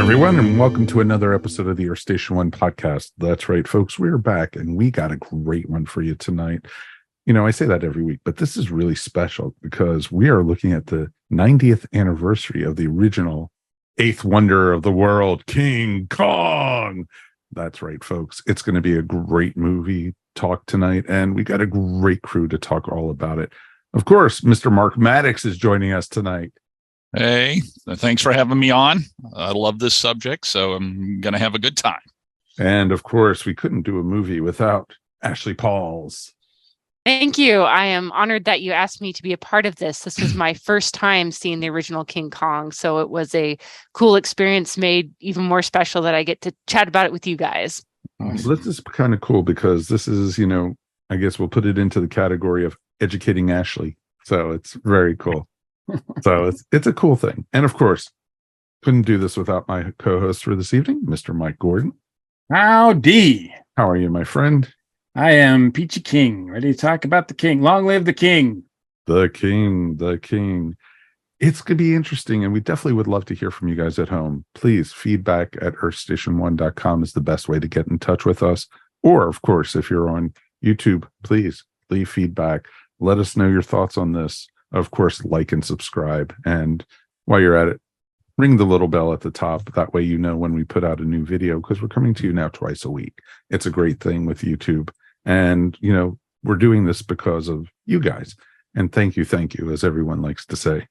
everyone, and welcome to another episode of the Earth Station One podcast. That's right, folks. We're back, and we got a great one for you tonight. You know, I say that every week, but this is really special because we are looking at the 90th anniversary of the original eighth wonder of the world, King Kong. That's right, folks. It's going to be a great movie talk tonight, and we got a great crew to talk all about it. Of course, Mr. Mark Maddox is joining us tonight. Hey, thanks for having me on. I love this subject, so I'm going to have a good time. And of course, we couldn't do a movie without Ashley Pauls. Thank you. I am honored that you asked me to be a part of this. This was my first time seeing the original King Kong, so it was a cool experience, made even more special that I get to chat about it with you guys. Awesome. This is kind of cool because this is, I guess we'll put it into the category of educating Ashley. So it's very cool. So it's a cool thing. And of course, couldn't do this without my co-host for this evening, Mr. Mike Gordon. Howdy. How are you, my friend? I am Peachy King, ready to talk about the king. Long live the king. The king. It's going to be interesting, and we definitely would love to hear from you guys at home. Please, feedback at earthstation1.com is the best way to get in touch with us. Or, of course, if you're on YouTube, please leave feedback. Let us know your thoughts on this. Of course, like and subscribe. And while you're at it, ring the little bell at the top. That way you know when we put out a new video, because we're coming to you now twice a week. It's a great thing with YouTube. And, we're doing this because of you guys. And thank you, as everyone likes to say.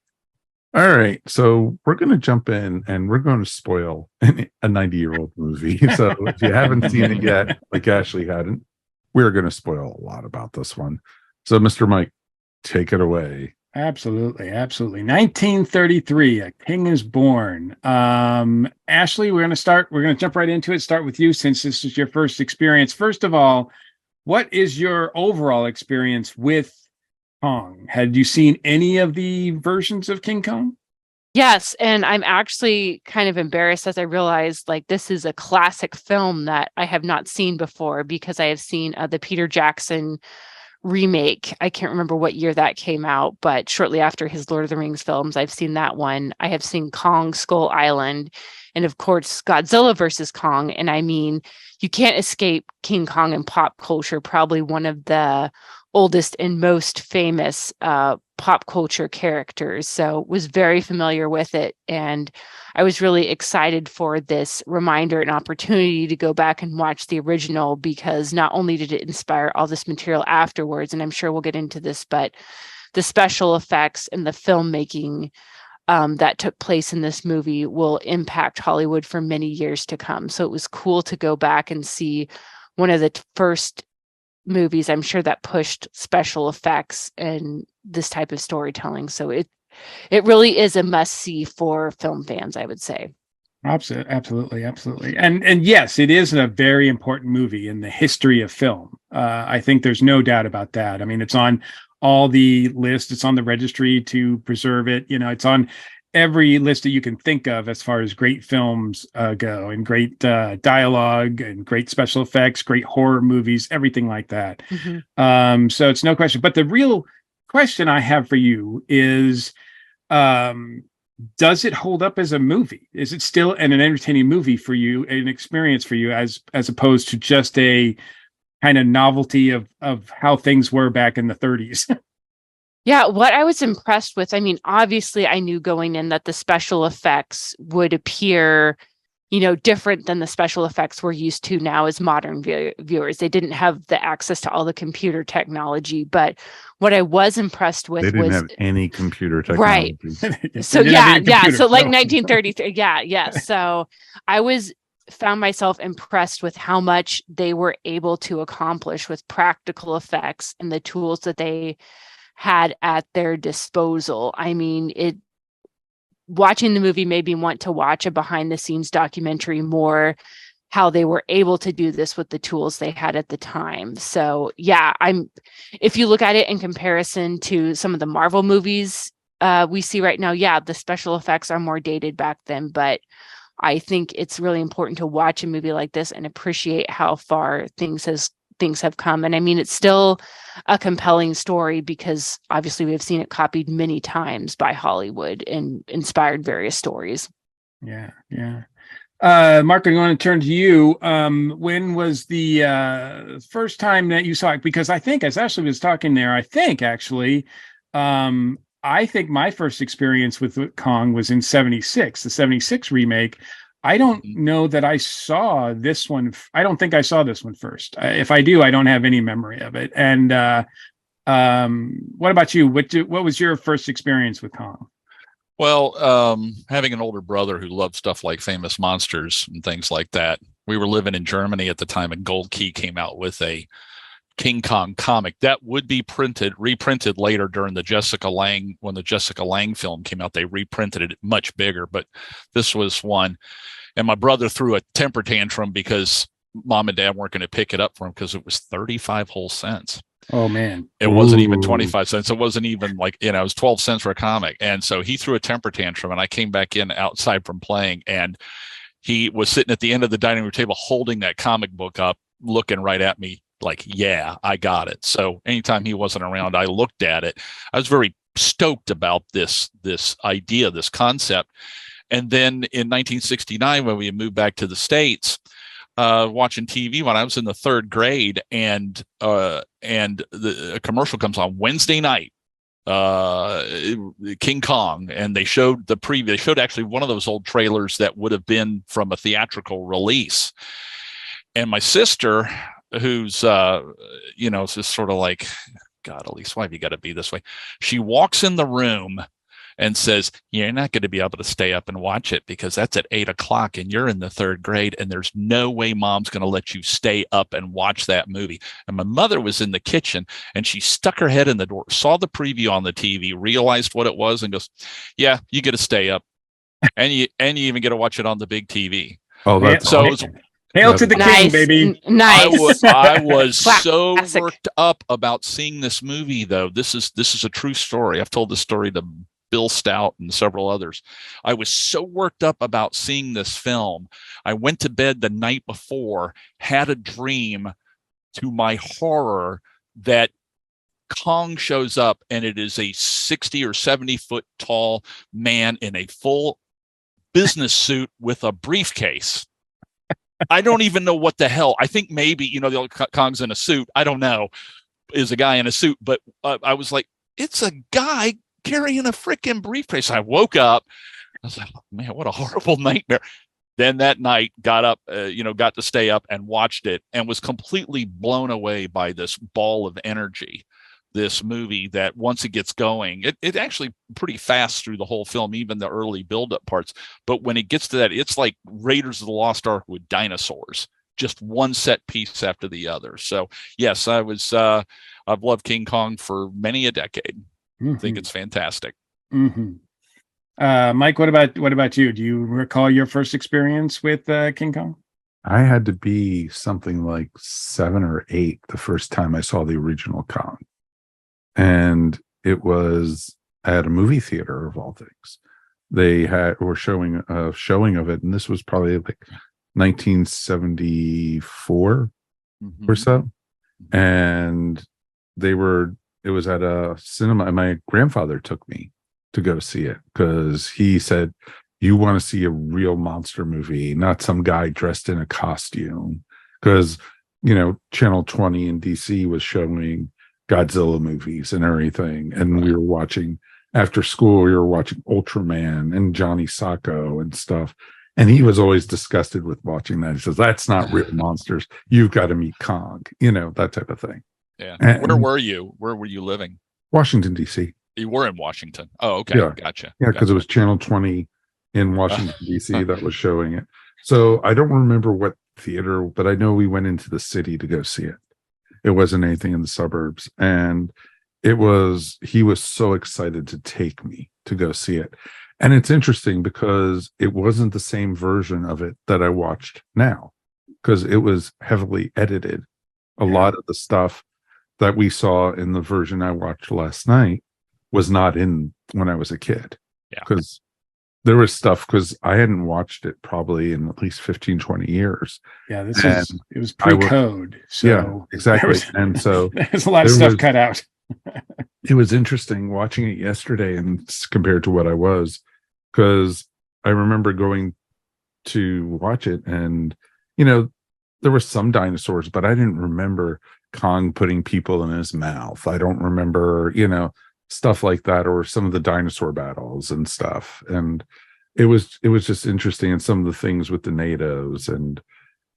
All right. So we're going to jump in and we're going to spoil a 90-year-old movie. So if you haven't seen it yet, like Ashley hadn't, we're going to spoil a lot about this one. So, Mr. Mike, take it away. Absolutely. 1933, A King is Born. Ashley, we're going to jump right into it. Start with you since this is your first experience. First of all, what is your overall experience with Kong? Had you seen any of the versions of King Kong? Yes, and I'm actually kind of embarrassed as I realized this is a classic film that I have not seen before, because I have seen the Peter Jackson remake. I can't remember what year that came out, but shortly after his Lord of the Rings films, I've seen that one. I have seen Kong Skull Island, and of course Godzilla versus Kong. And I mean, you can't escape King Kong in pop culture, probably one of the oldest and most famous pop culture characters. So was very familiar with it. And I was really excited for this reminder and opportunity to go back and watch the original, because not only did it inspire all this material afterwards, and I'm sure we'll get into this, but the special effects and the filmmaking that took place in this movie will impact Hollywood for many years to come. So it was cool to go back and see one of the first movies, I'm sure, that pushed special effects and this type of storytelling. So it really is a must-see for film fans, I would say. Absolutely. And yes, it is a very important movie in the history of film. I think there's no doubt about that. I mean, it's on all the lists. It's on the registry to preserve it. It's on every list that you can think of as far as great films go, and great dialogue and great special effects, great horror movies, everything like that. Mm-hmm. So it's no question. But the real question I have for you is, does it hold up as a movie? Is it still an entertaining movie for you, an experience for you, as opposed to just a kind of novelty of how things were back in the 30s? Yeah, what I was impressed with, I mean, obviously I knew going in that the special effects would appear, different than the special effects we're used to now as modern viewers. They didn't have the access to all the computer technology, but what I was impressed with they didn't have any computer technology. Right. So yeah. So like 1933. Yeah. So I found myself impressed with how much they were able to accomplish with practical effects and the tools that they had at their disposal. I mean, watching the movie made me want to watch a behind the scenes documentary more, how they were able to do this with the tools they had at the time. So yeah, if you look at it in comparison to some of the Marvel movies we see right now, yeah, the special effects are more dated back then, but I think it's really important to watch a movie like this and appreciate how far things have come. And I mean, it's still a compelling story because obviously we have seen it copied many times by Hollywood and inspired various stories. Yeah. Mark, I'm going to turn to you. When was the first time that you saw it? Because I think, as Ashley was talking there, I think my first experience with Kong was in '76, the '76 remake. I don't know that I saw this one. I don't think I saw this one first. If I do, I don't have any memory of it. And what about you? What was your first experience with Kong? Well, having an older brother who loved stuff like Famous Monsters and things like that, we were living in Germany at the time, and Gold Key came out with a King Kong comic that would be reprinted later during the Jessica Lange, when the Jessica Lange film came out. They reprinted it much bigger, but this was one. And my brother threw a temper tantrum because mom and dad weren't going to pick it up for him because it was 35 whole cents. Oh man. It wasn't even 25 cents. It wasn't even like, it was 12 cents for a comic. And so he threw a temper tantrum, and I came back in outside from playing, and he was sitting at the end of the dining room table holding that comic book up, looking right at me like, yeah, I got it. So anytime he wasn't around, I looked at it. I was very stoked about this idea, this concept. And then in 1969, when we moved back to the States, watching TV when I was in the third grade, and a commercial comes on Wednesday night, King Kong, and they showed the preview. They showed actually one of those old trailers that would have been from a theatrical release. And my sister, who's just sort of like, God, Elise, why have you got to be this way? She walks in the room and says, you're not going to be able to stay up and watch it because that's at 8:00 and you're in the third grade, and there's no way mom's going to let you stay up and watch that movie. And my mother was in the kitchen, and she stuck her head in the door, saw the preview on the TV, realized what it was, and goes, yeah, you get to stay up, and you even get to watch it on the big TV. Oh, that's so. It was, hail to the king, baby. Nice. I was so worked up about seeing this movie, though. This is a true story. I've told this story to Bill Stout and several others. I was so worked up about seeing this film. I went to bed the night before, had a dream, to my horror, that Kong shows up, and it is a 60 or 70 foot tall man in a full business suit with a briefcase. I don't even know what the hell. I think maybe, the old Kong's in a suit. I don't know, is a guy in a suit. But I was like, it's a guy carrying a freaking briefcase. I woke up. I was like, oh, man, what a horrible nightmare. Then that night got up, got to stay up and watched it, and was completely blown away by this ball of energy. This movie that once it gets going, it actually pretty fast through the whole film, even the early build-up parts. But when it gets to that, it's like Raiders of the Lost Ark with dinosaurs, just one set piece after the other. So yes, I've loved King Kong for many a decade. Mm-hmm. I think it's fantastic. Mm-hmm. Mike, what about you? Do you recall your first experience with King Kong? I had to be something like 7 or 8 the first time I saw the original Kong. And it was at a movie theater of all things. They were showing a showing of it, and this was probably like 1974 or so. And it was at a cinema, and my grandfather took me to go see it because he said, you want to see a real monster movie, not some guy dressed in a costume. Because, Channel 20 in DC was showing Godzilla movies and everything, and we were watching after school. We were watching Ultraman and Johnny Sacco and stuff, and he was always disgusted with watching that. He says, that's not real monsters, you've got to meet Kong, that type of thing. Yeah. And where were you living? Washington, DC. You were in Washington. Oh, okay. Yeah. Gotcha. Because it was Channel 20 in Washington, DC that was showing it. So I don't remember what theater, but I know we went into the city to go see it. It wasn't anything in the suburbs. And he was so excited to take me to go see it. And it's interesting because it wasn't the same version of it that I watched now, because it was heavily edited. A lot of the stuff that we saw in the version I watched last night was not in when I was a kid. Yeah. Because there was stuff, because I hadn't watched it probably in at least 15, 20 years. Yeah, it was pre-code. Yeah, exactly. And so there's a lot of stuff cut out. It was interesting watching it yesterday and compared to what I was, because I remember going to watch it, and you know, there were some dinosaurs, but I didn't remember Kong putting people in his mouth. I don't remember, you know, stuff like that, or some of the dinosaur battles and stuff. And it was just interesting, and some of the things with the natives, and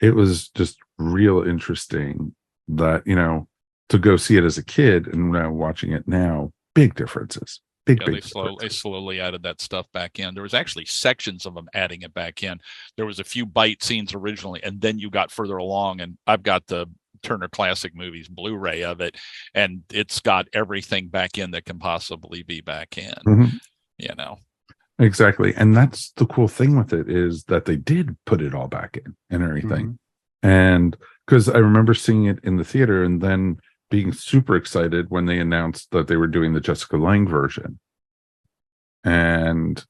it was just real interesting that, you know, to go see it as a kid and now watching it now, big differences. Big They slowly added that stuff back in. There was actually sections of them adding it back in. There was a few bite scenes originally, and then you got further along, and I've got the Turner Classic Movies Blu-ray of it, and it's got everything back in that can possibly be back in. Mm-hmm. You know, exactly. And that's the cool thing with it, is that they did put it all back in and everything. Mm-hmm. And because I remember seeing it in the theater and then being super excited when they announced that they were doing the Jessica Lange version. And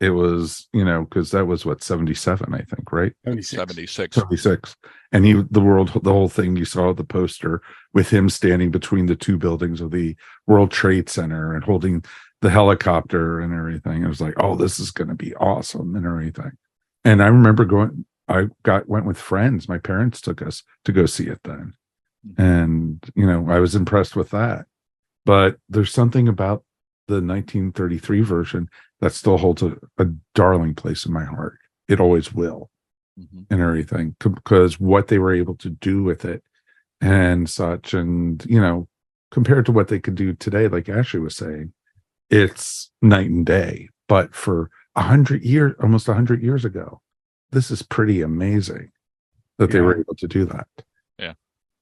it was, you know, because that was what, 77, I think, right? 76. And the whole thing, you saw the poster with him standing between the two buildings of the World Trade Center and holding the helicopter and everything. I was like, oh, this is going to be awesome and everything. And I remember went with friends. My parents took us to go see it then. And, you know, I was impressed with that. But there's something about the 1933 version that still holds a darling place in my heart. It always will. Mm-hmm. And everything, because what they were able to do with it and such, and, you know, compared to what they could do today, like Ashley was saying, it's night and day. But for 100 years, almost 100 years ago, this is pretty amazing that they were able to do that.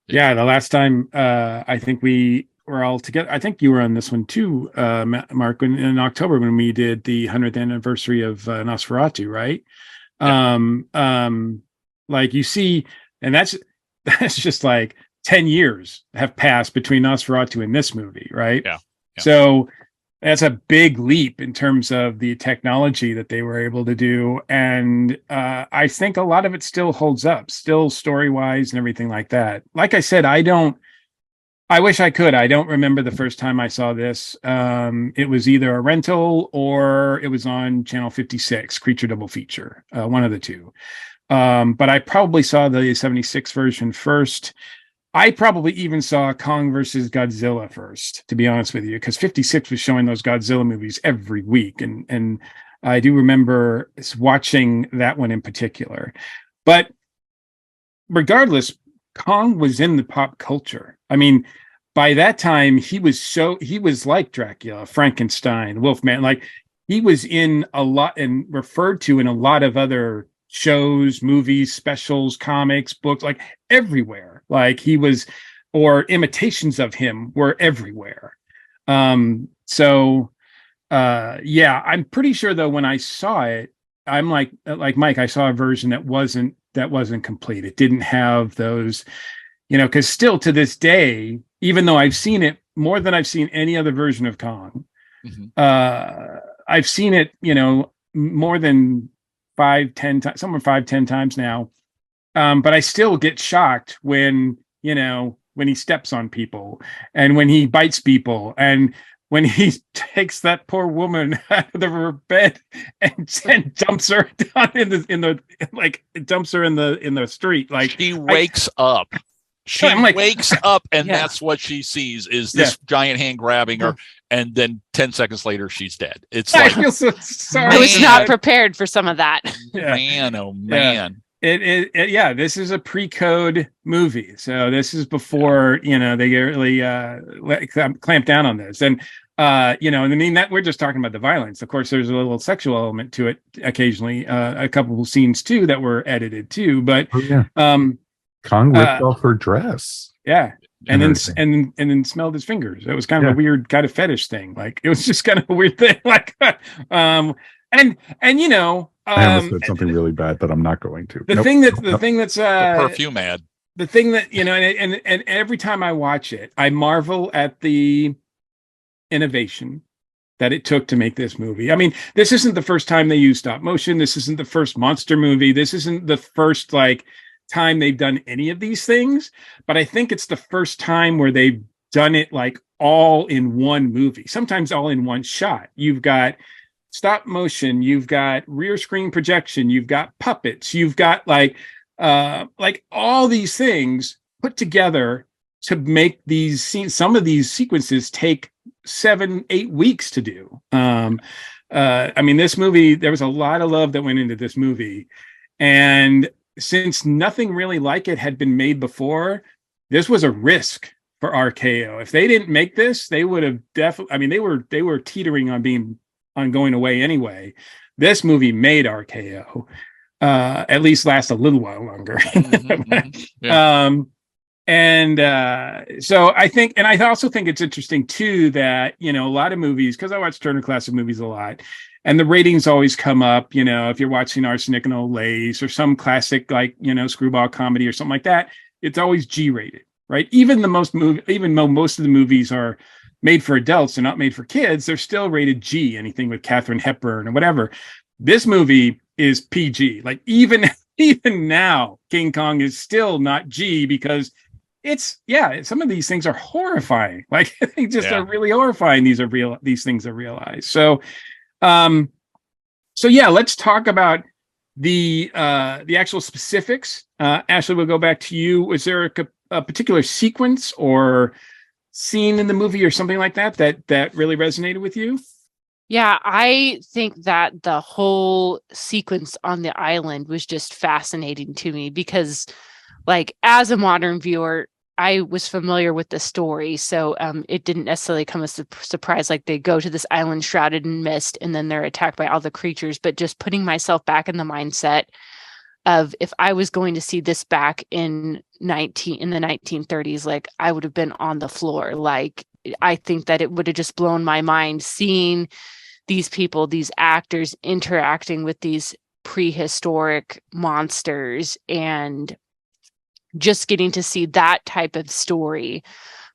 Yeah, the last time I think we were all together, I think you were on this one too, Mark, in October when we did the 100th anniversary of Nosferatu, right? Yeah. Like you see, and that's just like 10 years have passed between Nosferatu and this movie, right? Yeah. So that's a big leap in terms of the technology that they were able to do. And I think a lot of it still holds up, still story-wise and everything like that. Like I said, I wish I could. I don't remember the first time I saw this. It was either a rental or it was on Channel 56, Creature Double Feature, one of the two. But I probably saw the 76 version first. I probably even saw Kong versus Godzilla first, to be honest with you, because 56 was showing those Godzilla movies every week. And I do remember watching that one in particular. But regardless, Kong was in the pop culture. I mean, by that time, he was like Dracula, Frankenstein, Wolfman. Like, he was in a lot and referred to in a lot of other shows, movies, specials, comics, books, like everywhere. Like he was, or imitations of him were everywhere. So yeah, I'm pretty sure though when I saw it, I'm like Mike, I saw a version that wasn't complete. It didn't have those, you know, because still to this day, even though I've seen it more than I've seen any other version of Kong, mm-hmm. I've seen it, you know, more than 5-10 times, somewhere 5-10 times now. But I still get shocked when, you know, when he steps on people and when he bites people and when he takes that poor woman out of her bed and dumps her down in the like dumps her in the street. Like she wakes up. She wakes up and that's what she sees is this giant hand grabbing her. And then 10 seconds later, she's dead. It's like, I feel so sorry. I was not prepared for some of that. Man, oh man. Yeah, this is a pre-code movie. So this is before, you know, they really clamp down on this. And, you know, and I mean, that we're just talking about the violence. Of course, there's a little sexual element to it occasionally, a couple of scenes too that were edited too. But Kong ripped off her dress. Yeah. And then smelled his fingers. It was kind of a weird kind of fetish thing. Like it was just kind of a weird thing. Like, and you know, I almost said something really bad, but I'm not going to. The thing that's the perfume ad. The thing that, you know, and every time I watch it, I marvel at the innovation that it took to make this movie. I mean, this isn't the first time they used stop motion. This isn't the first monster movie. This isn't the first like time they've done any of these things, but I think it's the first time where they've done it like all in one movie, sometimes all in one shot. You've got stop motion, you've got rear screen projection, you've got puppets, you've got like all these things put together to make these scenes. Some of these sequences take 7-8 weeks to do. I mean, this movie, there was a lot of love that went into this movie, and since nothing really like it had been made before, this was a risk for RKO. If they didn't make this, they would have definitely. I mean, they were teetering on going away anyway. This movie made RKO at least last a little while longer. Yeah. So I think, and I also think it's interesting too that, you know, a lot of movies, because I watch Turner Classic Movies a lot, and the ratings always come up, you know, if you're watching Arsenic and Old Lace or some classic, like, you know, screwball comedy or something like that, it's always G-rated, right? Even most of the movies are made for adults and not made for kids, they're still rated G, anything with Katharine Hepburn or whatever. This movie is PG. Like even now, King Kong is still not G, because some of these things are horrifying. Like they just are really horrifying. These things are realized. So let's talk about the actual specifics. Ashley, we'll go back to you. Was there a particular sequence or scene in the movie or something like that really resonated with you? Yeah, I think that the whole sequence on the island was just fascinating to me because, like, as a modern viewer, I was familiar with the story, so it didn't necessarily come as a surprise. Like, they go to this island shrouded in mist, and then they're attacked by all the creatures. But just putting myself back in the mindset of if I was going to see this back in the 1930s, like, I would have been on the floor. Like, I think that it would have just blown my mind seeing these people, these actors interacting with these prehistoric monsters, and just getting to see that type of story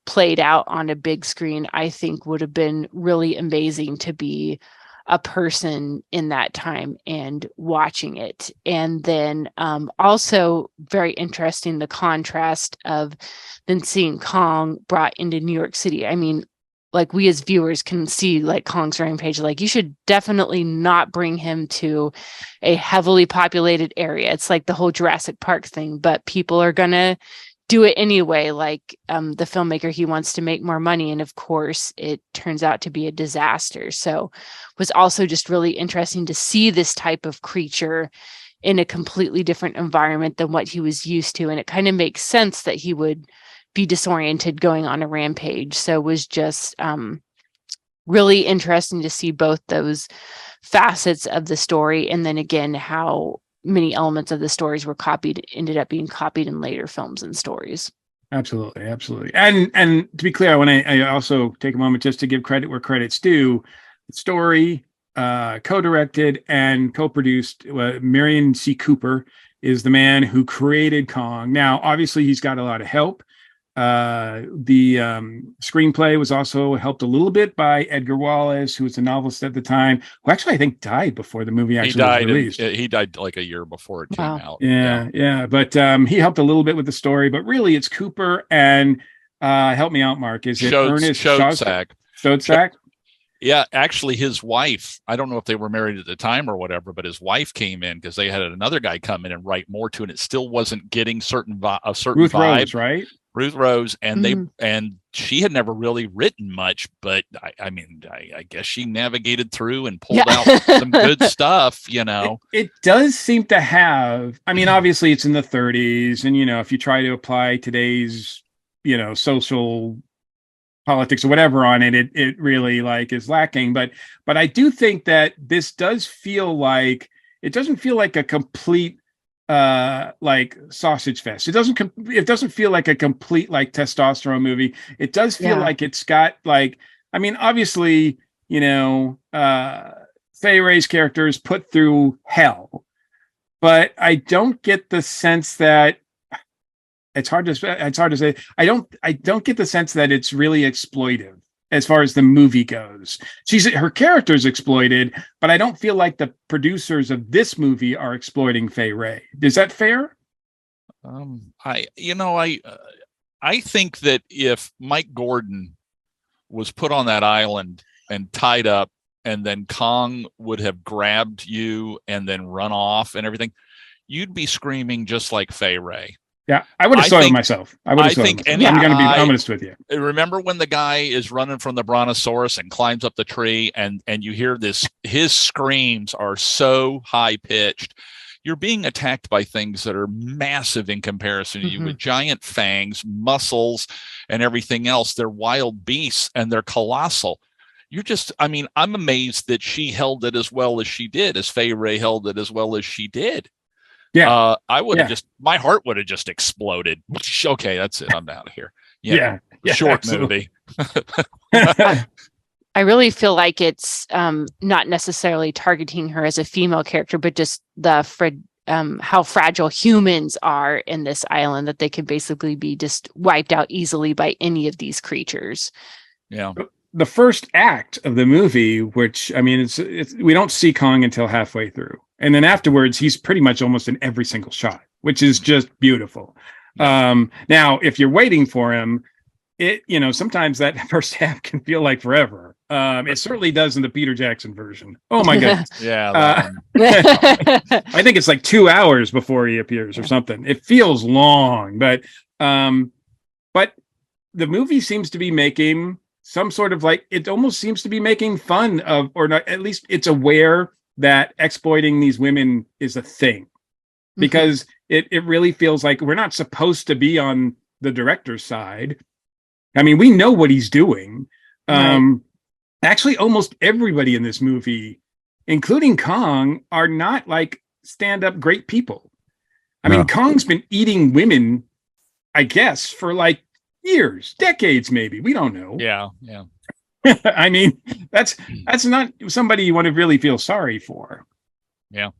played out on a big screen, I think would have been really amazing to be a person in that time and watching it. And then also very interesting, the contrast of then seeing Kong brought into New York City. I mean, like, we as viewers can see, like, Kong's rampage, like, you should definitely not bring him to a heavily populated area. It's like the whole Jurassic Park thing, but people are gonna do it anyway. Like, the filmmaker, he wants to make more money, and of course it turns out to be a disaster. So it was also just really interesting to see this type of creature in a completely different environment than what he was used to, and it kind of makes sense that he would be disoriented going on a rampage. So it was just really interesting to see both those facets of the story, and then again how many elements of the stories ended up being copied in later films and stories. Absolutely. And to be clear, I also take a moment just to give credit where credit's due. The story, co-directed and co-produced, Marion C. Cooper is the man who created Kong. Now, obviously, he's got a lot of help. The screenplay was also helped a little bit by Edgar Wallace, who was a novelist at the time, who actually I think died before the movie was released. He died like a year before it came out. Yeah. But he helped a little bit with the story, but really it's Cooper and help me out, Mark. Is it Ernest Schoedsack? Yeah, actually, his wife, I don't know if they were married at the time or whatever, but his wife came in because they had another guy come in and write more to it. It still wasn't getting a certain Ruth vibe. Rose, right? Ruth Rose, and and she had never really written much, but I guess she navigated through and pulled out some good stuff, you know. It does seem to have, I mean, obviously it's in the 30s, and, you know, if you try to apply today's, you know, social politics or whatever on it, it really, like, is lacking. But I do think that this does feel like, it doesn't feel like a complete like sausage fest. It doesn't feel like a complete, like, testosterone movie. It does feel like it's got, like, I mean, obviously, you know, Fay Wray's character is put through hell, but I don't get the sense that it's hard to say. I don't get the sense that it's really exploitive as far as the movie goes. Her character's exploited, but I don't feel like the producers of this movie are exploiting Fay Wray. Is that fair? I think that if Mike Gordon was put on that island and tied up and then Kong would have grabbed you and then run off and everything, you'd be screaming just like Fay Ray. Yeah, I would have soiled myself. I'm going to be honest with you. Remember when the guy is running from the brontosaurus and climbs up the tree, and you hear this, his screams are so high pitched. You're being attacked by things that are massive in comparison to you, with giant fangs, muscles, and everything else. They're wild beasts and they're colossal. I'm amazed that she held it as well as she did, as Fay Ray held it as well as she did. Yeah. I would have my heart would have just exploded. Okay, that's it. I'm out of here. Yeah. Short absolutely. movie. I really feel like it's not necessarily targeting her as a female character, but just how fragile humans are in this island, that they can basically be just wiped out easily by any of these creatures. Yeah. The first act of the movie, which, I mean, it's we don't see Kong until halfway through. And then afterwards, he's pretty much almost in every single shot, which is just beautiful. Now, if you're waiting for him, sometimes that first half can feel like forever. It certainly does in the Peter Jackson version. Oh my goodness. Yeah. I think it's like 2 hours before he appears or something. It feels long, but the movie seems to be making some sort of it almost seems to be making fun of, or not, at least it's aware that exploiting these women is a thing, because it really feels like we're not supposed to be on the director's side. I mean, we know what he's doing. Right. Actually, almost everybody in this movie, including Kong, are not stand-up great people. I mean, Kong's been eating women, I guess, for years, decades, maybe. We don't know. Yeah. I mean, that's not somebody you want to really feel sorry for. Yeah.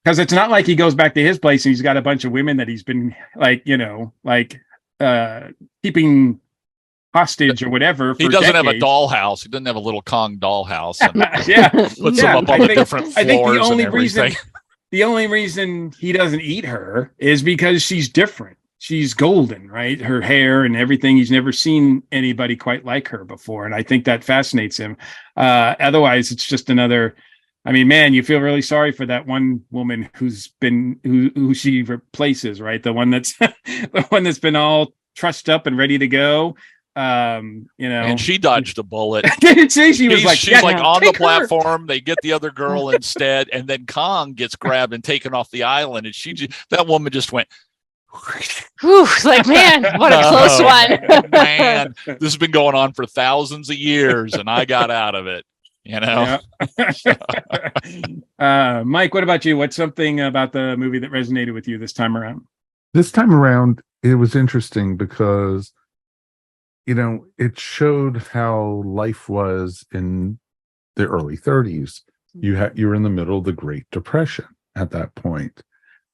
Because it's not like he goes back to his place and he's got a bunch of women that he's been keeping hostage or whatever. He doesn't have a dollhouse. He doesn't have a little Kong dollhouse. Puts them up on the different floors. I think the only reason he doesn't eat her is because she's different. She's golden, right? Her hair and everything. He's never seen anybody quite like her before. And I think that fascinates him. Otherwise, it's just another, I mean, man, you feel really sorry for that one woman who she replaces, right? The one that's been all trussed up and ready to go. And she dodged a bullet. She's like on the platform. They get the other girl instead. And then Kong gets grabbed and taken off the island. And that woman just went, whew, man, what a close one. Man, this has been going on for thousands of years and I got out of it, Yeah. Mike, what about you? What's something about the movie that resonated with you this time around? This time around, it was interesting because, it showed how life was in the early 30s. You were in the middle of the Great Depression at that point.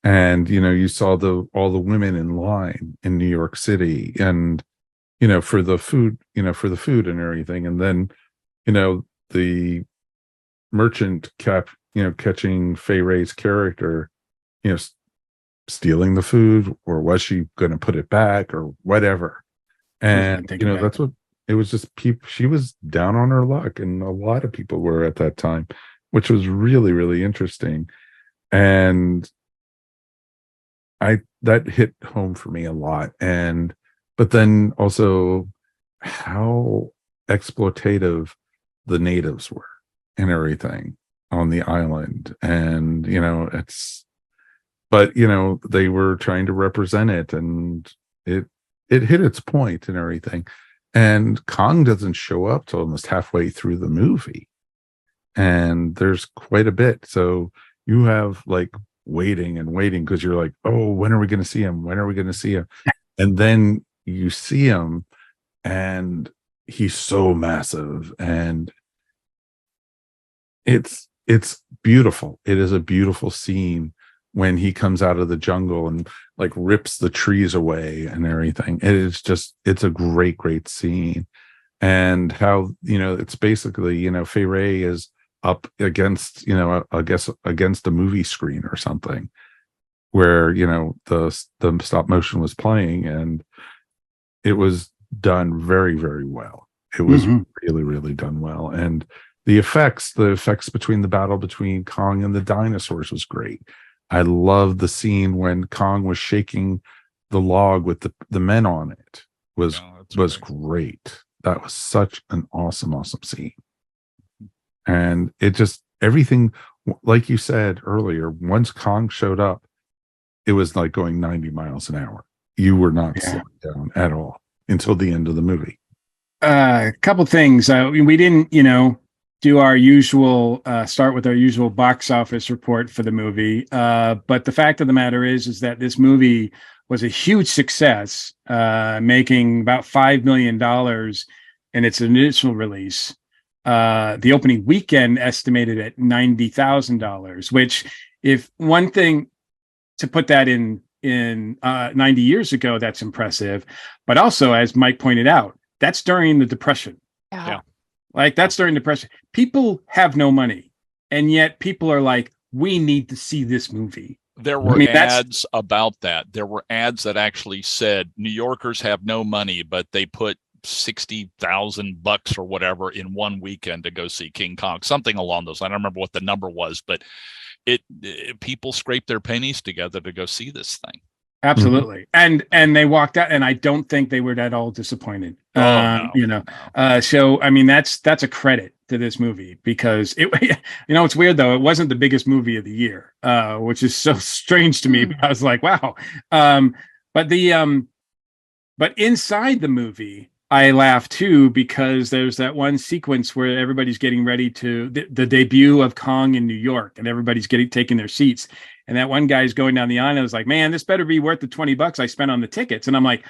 And, you saw all the women in line in New York City and, for the food and everything. And then, the merchant catching Fay Ray's character, stealing the food, or was she going to put it back or whatever? And, that's what it was. Just she was down on her luck. And a lot of people were at that time, which was really, really interesting. And that hit home for me a lot. But then also how exploitative the natives were and everything on the island. And, they were trying to represent it, and it hit its point and everything. And Kong doesn't show up till almost halfway through the movie. And there's quite a bit. So you have waiting because you're like, oh, when are we going to see him? When are we going to see him? And then you see him and he's so massive, and it's beautiful. It is a beautiful scene when he comes out of the jungle and rips the trees away and everything. It's a great, great scene. And how, it's basically, Fay Ray is up against, against a movie screen or something where, the stop motion was playing, and it was done very, very well. It was really, really done well. And the effects between the battle between Kong and the dinosaurs was great. I love the scene when Kong was shaking the log with the men on it. Was great. That was such an awesome scene. And it just, everything, like you said earlier, once Kong showed up, it was like going 90 miles an hour. You were not slowing down at all until the end of the movie. A couple things. We didn't, do our usual, start with our usual box office report for the movie. But the fact of the matter is that this movie was a huge success, making about $5 million in its initial release. The opening weekend estimated at $90,000, which, if one thing to put that in 90 years ago, that's impressive. But also, as Mike pointed out, that's during the Depression. Yeah. Like, that's during the Depression. People have no money, and yet people are like, we need to see this movie. There were ads about that. There were ads that actually said New Yorkers have no money, but they put $60,000 or whatever in one weekend to go see King Kong, something along those. I don't remember what the number was, but people scraped their pennies together to go see this thing. Absolutely. And they walked out, and I don't think they were at all disappointed. No. So, I mean, that's a credit to this movie, because it's weird though. It wasn't the biggest movie of the year, which is so strange to me. I was like, wow. But inside the movie, I laugh too, because there's that one sequence where everybody's getting ready to the debut of Kong in New York, and everybody's taking their seats. And that one guy's going down the aisle and was like, man, this better be worth the $20 I spent on the tickets. And I'm like,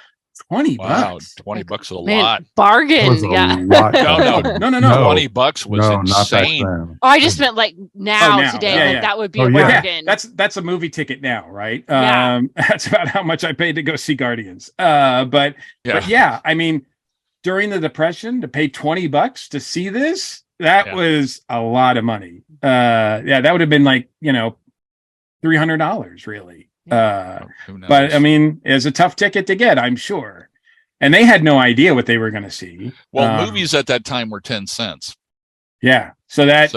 $20? Wow, $20 is a lot. Bargain. Yeah. No. $20 was insane. Oh, I just meant like now. Today. That would be a bargain. Yeah. That's a movie ticket now, right? That's about how much I paid to go see Guardians. But I mean, during the Depression, to pay $20 to see this, that was a lot of money. That would have been like, $300 really. But I mean, it's a tough ticket to get, I'm sure. And they had no idea what they were going to see. Well, movies at that time were 10 cents. Yeah. So take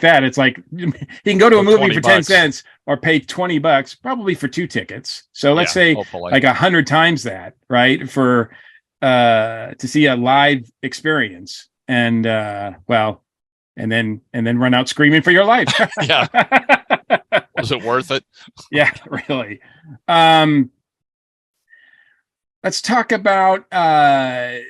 that. It's like, you can go to a movie for 10 cents or pay $20 probably for 2 tickets. So let's say like 100 times that, right? For, to see a live experience, and and then run out screaming for your life. Yeah. Was it worth it? Yeah, really. Let's talk about other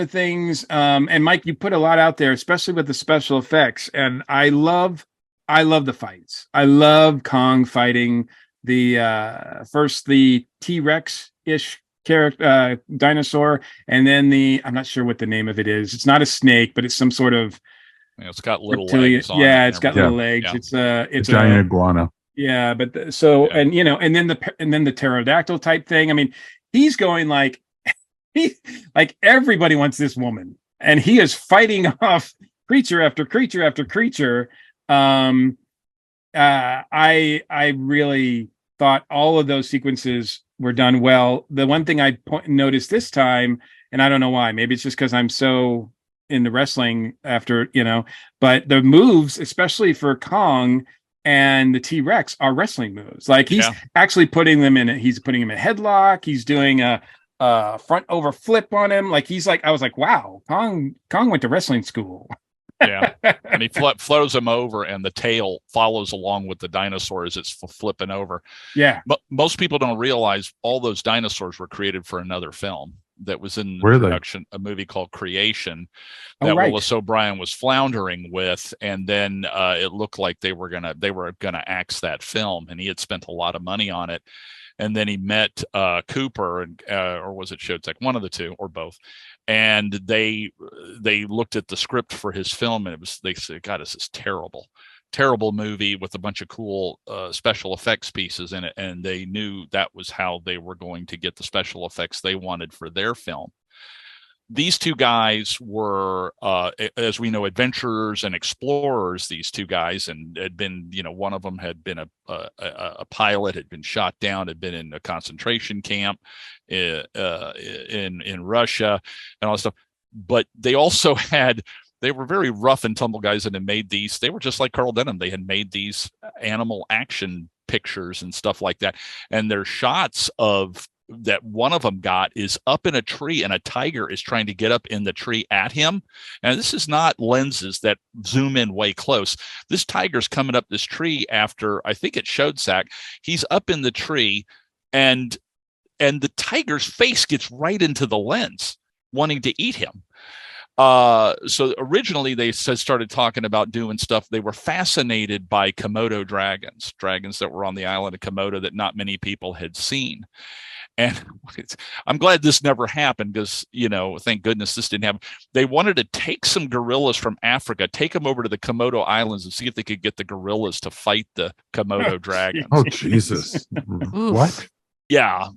things. And Mike, you put a lot out there, especially with the special effects. And I love the fights. I love Kong fighting the T-Rex-ish character, dinosaur, and then I'm not sure what the name of it is. It's not a snake, but it's some sort of it's got little legs on it. It's got little legs. Yeah. It's a giant iguana. Yeah, but and then the pterodactyl type thing. I mean, he's going like everybody wants this woman, and he is fighting off creature after creature after creature. I really thought all of those sequences were done well. The one thing I noticed this time, and I don't know why, maybe it's just because I'm so into wrestling after, but the moves, especially for Kong and the T-Rex, are wrestling moves. Like he's actually putting him in a headlock. He's doing a front over flip on him. Like I was like, wow, Kong went to wrestling school. Yeah, and he flows him over, and the tail follows along with the dinosaur as it's flipping over. Yeah, but most people don't realize all those dinosaurs were created for another film that was in production, a movie called Creation that Willis O'Brien was floundering with, and then it looked like they were gonna axe that film, and he had spent a lot of money on it. And then he met Cooper, and or was it Showtech? One of the two, or both. And they looked at the script for his film, and they said, "God, this is terrible movie with a bunch of cool special effects pieces in it." And they knew that was how they were going to get the special effects they wanted for their film. these two guys were, as we know, adventurers and explorers. These two guys, and had been, one of them had been a pilot, had been shot down, had been in a concentration camp in Russia, and all that stuff. But they also they were very rough and tumble guys that had made these. They were just like Carl Denham. They had made these animal action pictures and stuff like that. And their shots of that one of them got is up in a tree, and a tiger is trying to get up in the tree at him. And this is not lenses that zoom in way close. This tiger's coming up this tree after, I think it showed Zach. He's up in the tree, and the tiger's face gets right into the lens, wanting to eat him. So originally they started talking about doing stuff. They were fascinated by Komodo dragons that were on the island of Komodo that not many people had seen. And I'm glad this never happened because, thank goodness this didn't happen. They wanted to take some gorillas from Africa, take them over to the Komodo Islands and see if they could get the gorillas to fight the Komodo dragons. Oh, Jesus. What? Yeah.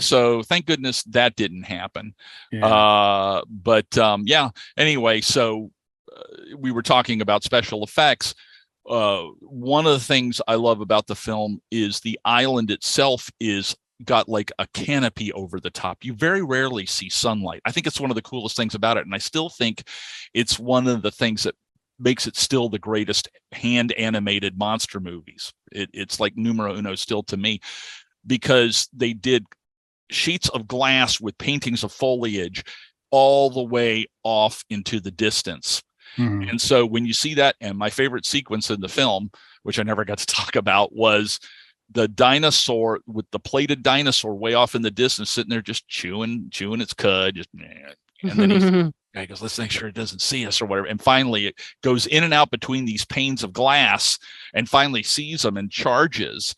So thank goodness that didn't happen. Yeah. Anyway, so we were talking about special effects. One of the things I love about the film is the island itself is got like a canopy over the top. You very rarely see sunlight. I think it's one of the coolest things about it. And I still think it's one of the things that makes it still the greatest hand animated monster movies. It's like numero uno still to me, because they did sheets of glass with paintings of foliage all the way off into the distance. Mm-hmm. And so when you see that, and my favorite sequence in the film, which I never got to talk about, was the dinosaur with the plated dinosaur way off in the distance, sitting there just chewing its cud. And then he goes, let's make sure it doesn't see us or whatever. And finally it goes in and out between these panes of glass and finally sees them and charges.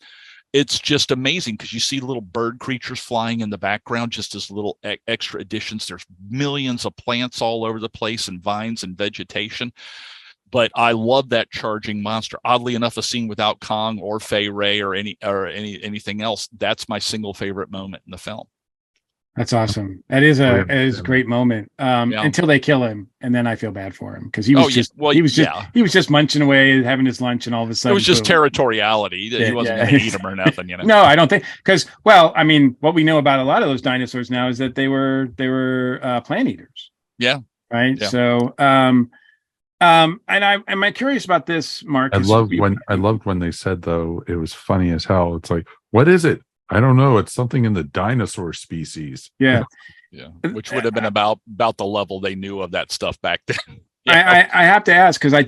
It's just amazing because you see little bird creatures flying in the background, just as little extra additions. There's millions of plants all over the place and vines and vegetation. But I love that charging monster. Oddly enough, a scene without Kong or Fay Ray or anything else. That's my single favorite moment in the film. That's awesome. That is a great moment. Until they kill him, and then I feel bad for him because he was just munching away, having his lunch, and all of a sudden it was just territoriality. He wasn't going to eat him or nothing. No, I don't think, because what we know about a lot of those dinosaurs now is that they were plant eaters. Yeah. Right. Yeah. So and I'm curious about this, Mark. I loved when they said, though, it was funny as hell. It's like, what is it? I don't know. It's something in the dinosaur species. Yeah. Yeah. Which would have been about the level they knew of that stuff back then. I have to ask, because I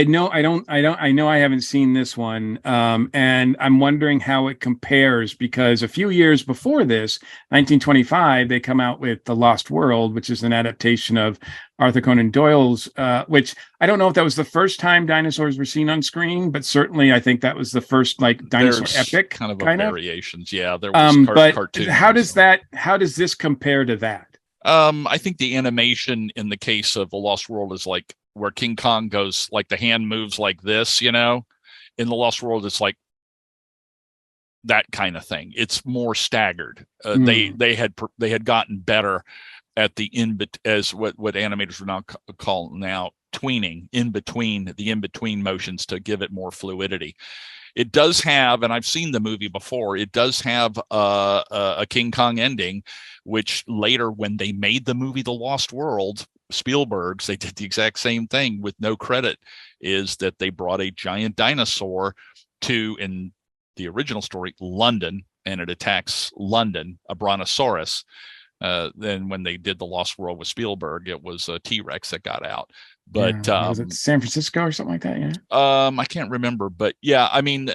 know I haven't seen this one. And I'm wondering how it compares, because a few years before this, 1925, they come out with The Lost World, which is an adaptation of Arthur Conan Doyle's, which I don't know if that was the first time dinosaurs were seen on screen, but certainly I think that was the first dinosaur epic kind of variations. Yeah. There was but cartoons. How does this compare to that? I think the animation in the case of The Lost World is like where King Kong goes, like the hand moves like this, In The Lost World, it's like that kind of thing. It's more staggered. They had gotten better at the as what animators would now call now tweening, in between motions to give it more fluidity. It does have, and I've seen the movie before, it does have a King Kong ending, which later, when they made the movie The Lost World, Spielberg's, they did the exact same thing with no credit, is that they brought a giant dinosaur to, in the original story, London, and it attacks London, a brontosaurus. Then when they did The Lost World with Spielberg, it was a T-Rex that got out. But was it San Francisco or something like that? Yeah. I can't remember, but yeah, I mean,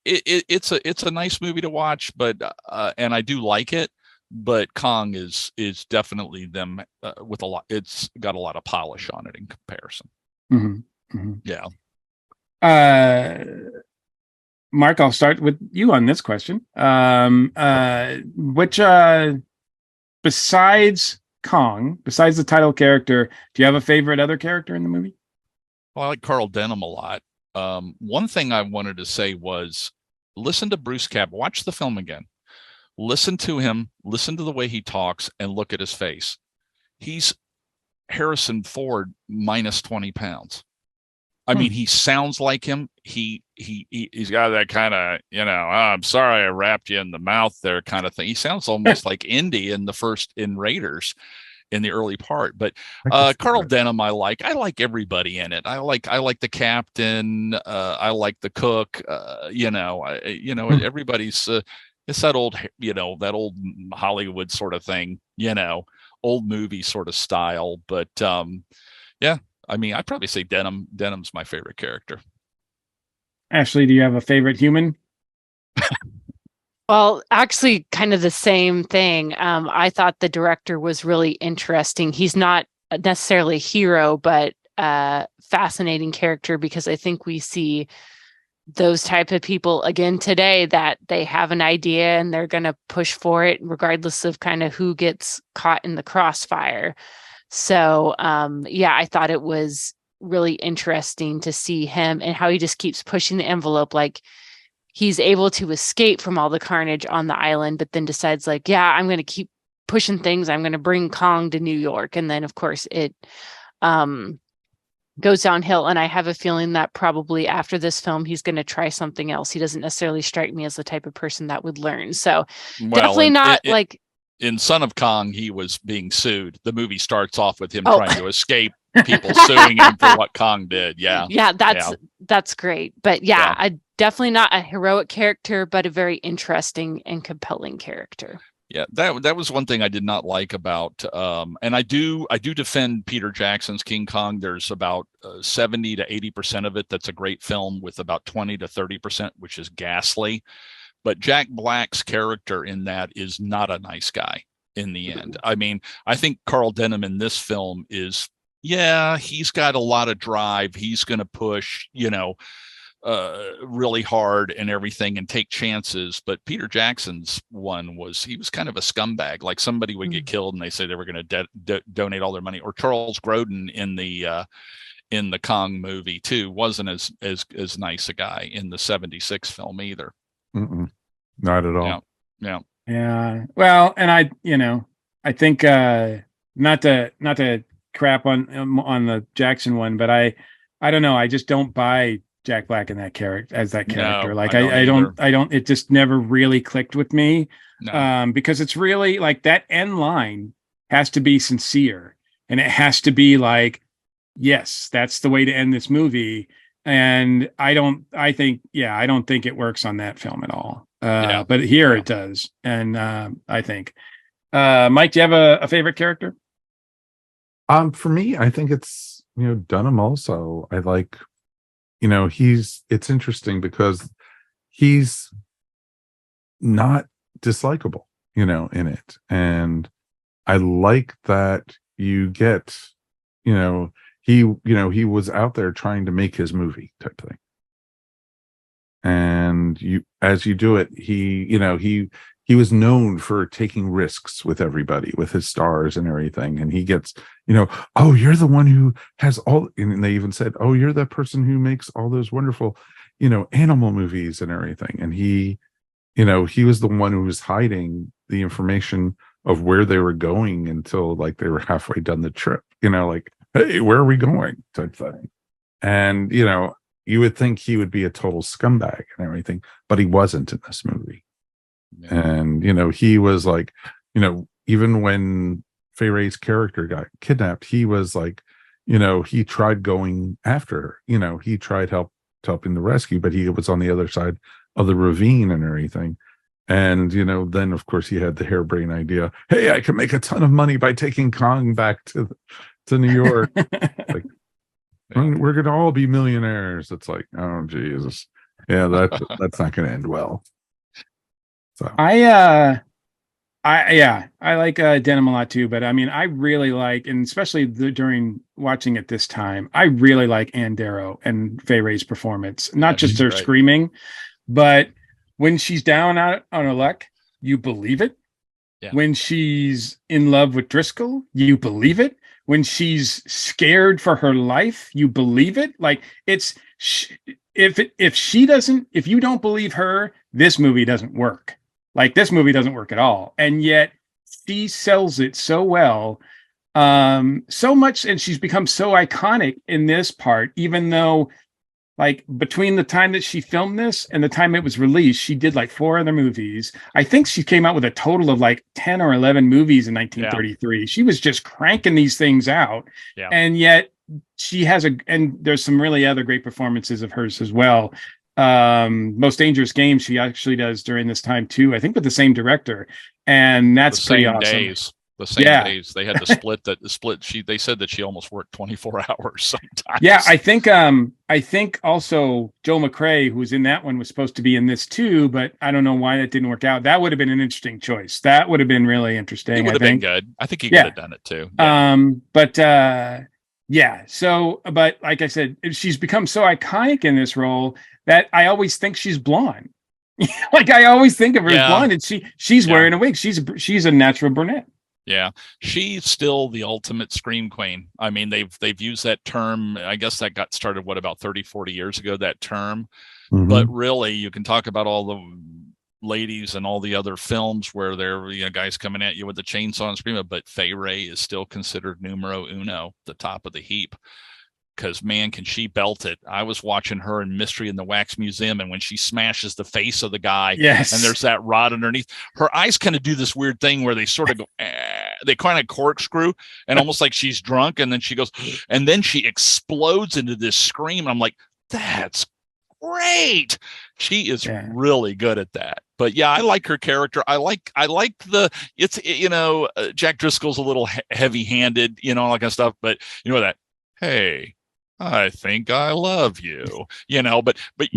it's a nice movie to watch, but and I do like it. But Kong is definitely them with a lot. It's got a lot of polish on it in comparison. Mm-hmm. Mm-hmm. Yeah. Mark, I'll start with you on this question. Which besides Kong, besides the title character, do you have a favorite other character in the movie? Well, I like Carl Denham a lot. One thing I wanted to say was, listen to Bruce Cabot. Watch the film again. Listen to him, listen to the way he talks, and look at his face. He's Harrison Ford minus 20 pounds. I mean, he sounds like him. He's got that kind of, oh, I'm sorry I wrapped you in the mouth there kind of thing. He sounds almost like Indy in Raiders in the early part. But Carl Denham, I like everybody in it. I like the captain. I like the cook. Everybody's it's that old, that old Hollywood sort of thing, old movie sort of style. But yeah. I mean, I'd probably say Denham's my favorite character. Ashley, do you have a favorite human? Well, actually, kind of the same thing. I thought the director was really interesting. He's not necessarily a hero, but fascinating character, because I think we see those type of people again today, that they have an idea and they're going to push for it regardless of kind of who gets caught in the crossfire. So, I thought it was really interesting to see him and how he just keeps pushing the envelope. Like, he's able to escape from all the carnage on the island, but then decides I'm going to keep pushing things. I'm going to bring Kong to New York. And then, of course, it goes downhill. And I have a feeling that probably after this film, he's going to try something else. He doesn't necessarily strike me as the type of person that would learn. So definitely not like... In Son of Kong, he was being sued. The movie starts off with him trying to escape people suing him for what Kong did. Yeah. That's great. But I definitely not a heroic character, but a very interesting and compelling character. Yeah, that was one thing I did not like about, and I do defend Peter Jackson's King Kong. There's about 70 to 80% of it that's a great film, with about 20 to 30%, which is ghastly. But Jack Black's character in that is not a nice guy in the end. I mean, I think Carl Denham in this film is, he's got a lot of drive. He's going to push, really hard and everything and take chances. But Peter Jackson's one he was kind of a scumbag. Like, somebody would get killed and they say they were going to donate all their money. Or Charles Grodin in the Kong movie too wasn't as nice a guy in the 76 film either. Not at all. Yeah. Well, and I think not to crap on the Jackson one, but I don't know. I just don't buy Jack Black in that character as that character. No, like I don't. It just never really clicked with me. No. Because it's really like that end line has to be sincere, and it has to be like, yes, that's the way to end this movie. And I don't think it works on that film at all. But here it does. And I think, Mike, do you have a favorite character? For me, I think it's, Dunham also. I like, it's interesting because he's not dislikable, in it. And I like that you get, he was out there trying to make his movie type thing. And as you do it, he was known for taking risks with everybody, with his stars and everything. And he gets, oh, you're the one who has all, and they even said, oh, you're the person who makes all those wonderful, animal movies and everything. And he was the one who was hiding the information of where they were going until like they were halfway done the trip, like, hey, where are we going type thing. And, you would think he would be a total scumbag and everything, but he wasn't in this movie. Yeah. And, he was like, even when Fay Wray's character got kidnapped, he was like, he tried going after her, he tried helping the rescue, but he was on the other side of the ravine and everything. And, then of course he had the harebrained idea, hey, I can make a ton of money by taking Kong back to New York. Like, we're going to all be millionaires. It's like, oh, Jesus. Yeah, that's not going to end well. So I like Denham a lot too, but I mean, I really like, and especially during watching it this time, I really like Ann Darrow and Fay Wray's performance. Not just her screaming, but when she's down out on her luck, you believe it. Yeah. When she's in love with Driscoll, you believe it. When she's scared for her life, you believe it. Like, it's if you don't believe her, this movie doesn't work. Like, this movie doesn't work at all, and yet she sells it so well, so much, and she's become so iconic in this part, even though, like, between the time that she filmed this and the time it was released, she did like 4 other movies. I think she came out with a total of like 10 or 11 movies in 1933. Yeah. She was just cranking these things out. Yeah. And yet she has and there's some really other great performances of hers as well. Most Dangerous Game she actually does during this time too, I think with the same director. And that's pretty awesome. Days. The same days they had to split they said that she almost worked 24 hours sometimes. Yeah, I think also Joel McCrea, who was in that one, was supposed to be in this too, but I don't know why that didn't work out. That would have been an interesting choice. That would have been really interesting. It would have been good. I think he could have done it too. Yeah. But like I said, she's become so iconic in this role that I always think she's blonde. Like, I always think of her as blonde, and she's wearing a wig. She's a natural brunette. Yeah, she's still the ultimate scream queen. I mean, they've used that term. I guess that got started, about 30, 40 years ago, that term. Mm-hmm. But really, you can talk about all the ladies and all the other films where they're guys coming at you with the chainsaw and screaming, but Fay Wray is still considered numero uno, the top of the heap. Because, man, can she belt it. I was watching her in Mystery in the Wax Museum, and when she smashes the face of the guy, yes, and there's that rod underneath, her eyes kind of do this weird thing where they sort of go, they kind of corkscrew, and almost like she's drunk, and then she goes, and then she explodes into this scream. And I'm like, that's great. She is really good at that. But yeah, I like her character. I like Jack Driscoll's a little heavy-handed, all that kind of stuff, but that, hey, I think I love you, but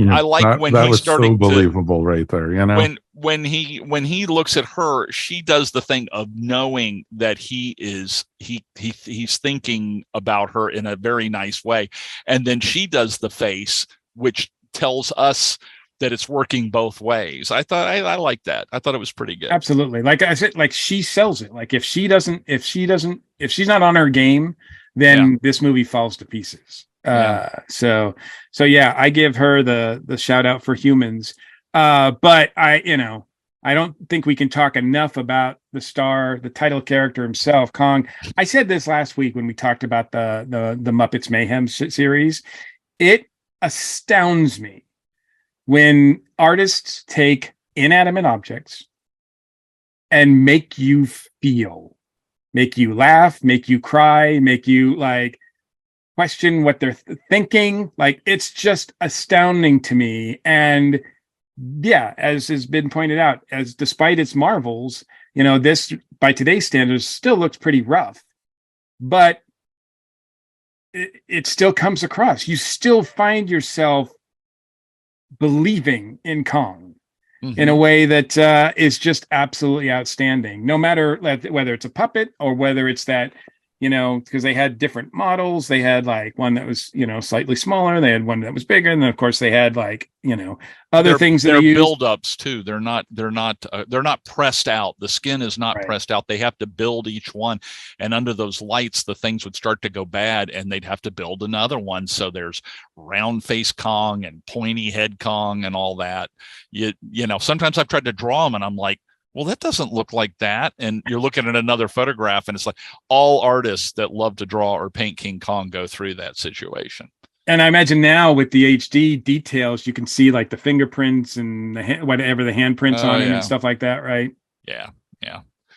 I like when he's starting so believable right there, when he looks at her, she does the thing of knowing that he's thinking about her in a very nice way. And then she does the face, which tells us that it's working both ways. I thought I like that. I thought it was pretty good. Absolutely. Like I said, like, she sells it. Like, if she's not on her game, then this movie falls to pieces. So I give her the shout out for Humans. But I don't think we can talk enough about the title character himself, Kong. I said this last week when we talked about the Muppets Mayhem series. It astounds me when artists take inanimate objects and make you feel, make you laugh, make you cry, make you like question what they're thinking. Like, it's just astounding to me. And yeah, as has been pointed out, as despite its marvels, this by today's standards still looks pretty rough, but it still comes across. You still find yourself believing in Kong in a way that is just absolutely outstanding, no matter whether it's a puppet or whether it's that, because they had different models. They had like one that was, slightly smaller. They had one that was bigger. And then of course they had like, other things that they're they build-ups too. They're not pressed out. The skin is not pressed out. They have to build each one. And under those lights, the things would start to go bad and they'd have to build another one. So there's round face Kong and pointy head Kong and all that. Sometimes I've tried to draw them and I'm like, well, that doesn't look like that. And you're looking at another photograph and it's like all artists that love to draw or paint King Kong go through that situation. And I imagine now with the HD details, you can see like the fingerprints and whatever the handprints on him and stuff like that, right? Yeah.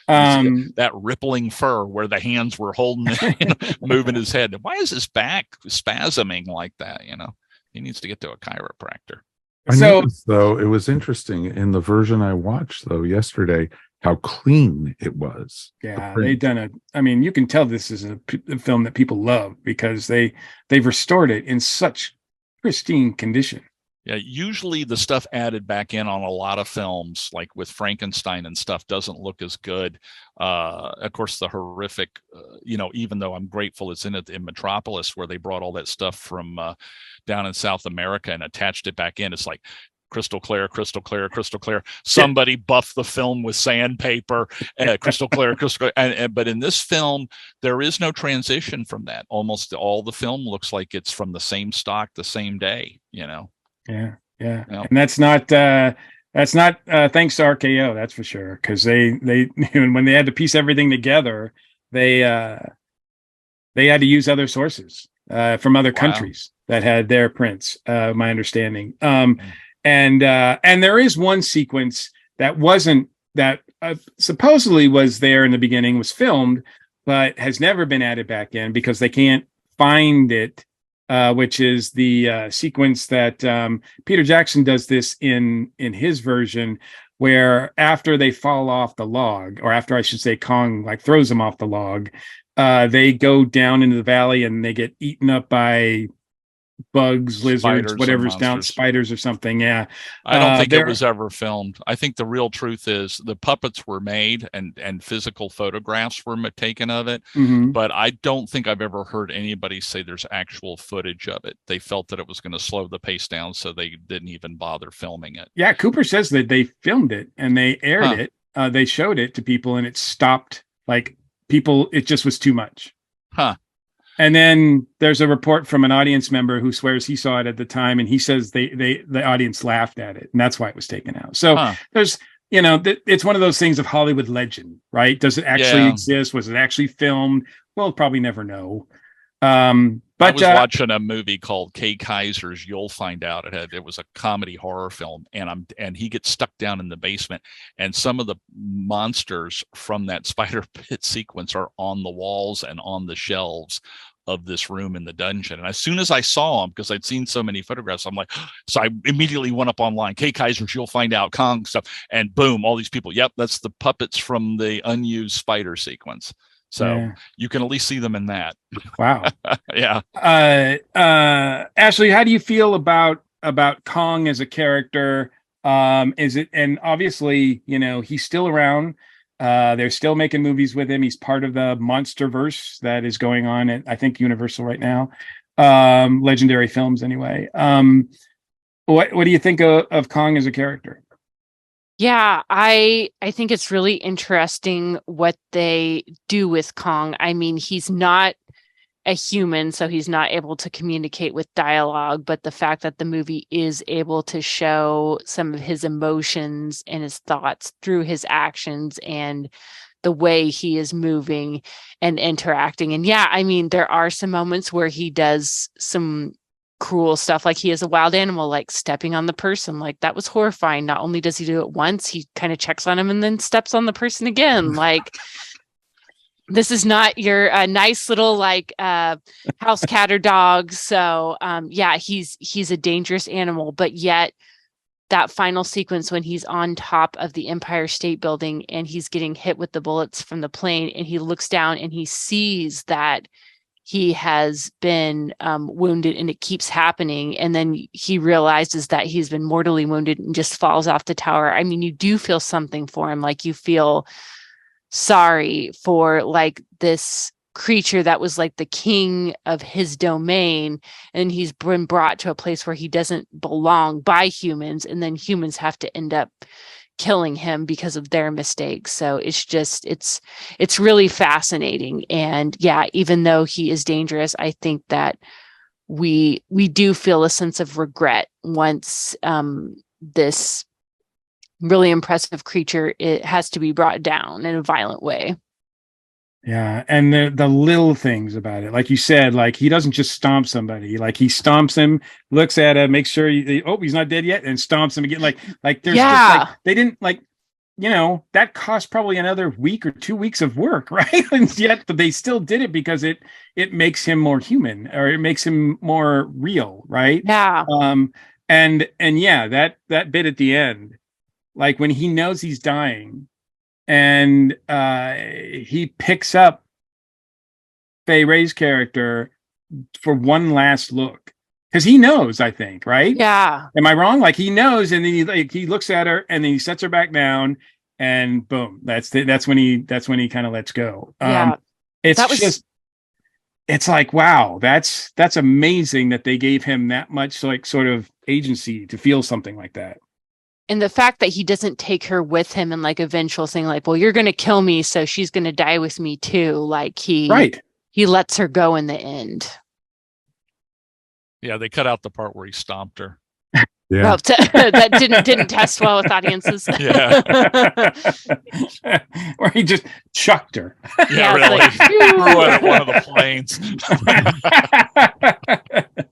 That rippling fur where the hands were holding it, moving his head. Why is his back spasming like that? He needs to get to a chiropractor. I noticed, though, it was interesting in the version I watched, though, yesterday, how clean it was. Yeah, they've done you can tell this is a film that people love because they've restored it in such pristine condition. Yeah, usually the stuff added back in on a lot of films, like with Frankenstein and stuff, doesn't look as good. Of course, the horrific, even though I'm grateful it's in Metropolis, where they brought all that stuff from down in South America and attached it back in. It's like crystal clear, crystal clear, crystal clear. Somebody buffed the film with sandpaper, crystal clear, crystal clear. But in this film, there is no transition from that. Almost all the film looks like it's from the same stock, the same day, Yeah. And that's not That's not thanks to RKO, that's for sure. Because they when they had to piece everything together, they had to use other sources from other countries that had their prints. My understanding, and there is one sequence that wasn't that supposedly was there in the beginning, was filmed, but has never been added back in because they can't find it. Which is the sequence that Peter Jackson does this in his version, where after they fall off the log, or after I should say Kong like throws them off the log, they go down into the valley and they get eaten up by bugs, lizards, whatever's down, spiders or something. Yeah. I don't think it was ever filmed. I think the real truth is the puppets were made and physical photographs were taken of it. Mm-hmm. But I don't think I've ever heard anybody say there's actual footage of it. They felt that it was going to slow the pace down, so they didn't even bother filming it. Yeah. Cooper says that they filmed it and they aired it. They showed it to people and it stopped. Like people, it just was too much. Huh. And then there's a report from an audience member who swears he saw it at the time, and he says the audience laughed at it, and that's why it was taken out. So there's, it's one of those things of Hollywood legend, right? Does it actually exist? Was it actually filmed? We'll probably never know. But I was watching a movie called Kay Kaiser's You'll Find Out. It was a comedy horror film, and he gets stuck down in the basement, and some of the monsters from that spider pit sequence are on the walls and on the shelves of this room in the dungeon. And as soon as I saw them, because I'd seen so many photographs, I'm like, so I immediately went up online, Kay Kaiser's You'll Find Out, Kong stuff, and boom, all these people. Yep, that's the puppets from the unused spider sequence. So you can at least see them in that. Wow. Yeah. Ashley, how do you feel about Kong as a character? Is it, and obviously, he's still around. They're still making movies with him. He's part of the MonsterVerse that is going on at, I think, Universal right now. Legendary Films, anyway. What do you think of Kong as a character? Yeah, I think it's really interesting what they do with Kong. I mean, he's not a human, so he's not able to communicate with dialogue, but the fact that the movie is able to show some of his emotions and his thoughts through his actions and the way he is moving and interacting. And yeah, I mean, there are some moments where he does some cruel stuff, like he is a wild animal, like stepping on the person, like that was horrifying. Not only does he do it once, he kind of checks on him and then steps on the person again. Like, this is not your nice little like house cat or dog. So yeah, he's a dangerous animal, but yet that final sequence when he's on top of the Empire State Building and he's getting hit with the bullets from the plane, and he looks down and he sees that he has been wounded, and it keeps happening. And then he realizes that he's been mortally wounded and just falls off the tower. I mean, you do feel something for him. Like, you feel sorry for like this creature that was like the king of his domain, and he's been brought to a place where he doesn't belong by humans, and then humans have to end up killing him because of their mistakes. So it's really fascinating. And yeah, even though he is dangerous, I think that we do feel a sense of regret once this really impressive creature, it has to be brought down in a violent way. Yeah, and the little things about it, like you said, like he doesn't just stomp somebody, like he stomps him, looks at him, makes sure he's not dead yet, and stomps him again. Like there's just like, they didn't like, that cost probably another week or 2 weeks of work, right? And yet, but they still did it because it makes him more human, or it makes him more real, right? Yeah. And yeah, that bit at the end, like when he knows he's dying, and he picks up Fay Wray's character for one last look, because he knows, I think, right? Yeah. Am I wrong? Like, he knows, and then he looks at her, and then he sets her back down, and boom, that's when he kind of lets go. Yeah. It's like, wow, that's amazing that they gave him that much like sort of agency to feel something like that. And the fact that he doesn't take her with him and like eventual thing, like, well, you're going to kill me, so she's going to die with me too. Like he lets her go in the end. Yeah, they cut out the part where he stomped her. Yeah. Well, that didn't test well with audiences. Yeah. Or he just chucked her. Yeah, it's really. like, Threw it at one of the planes.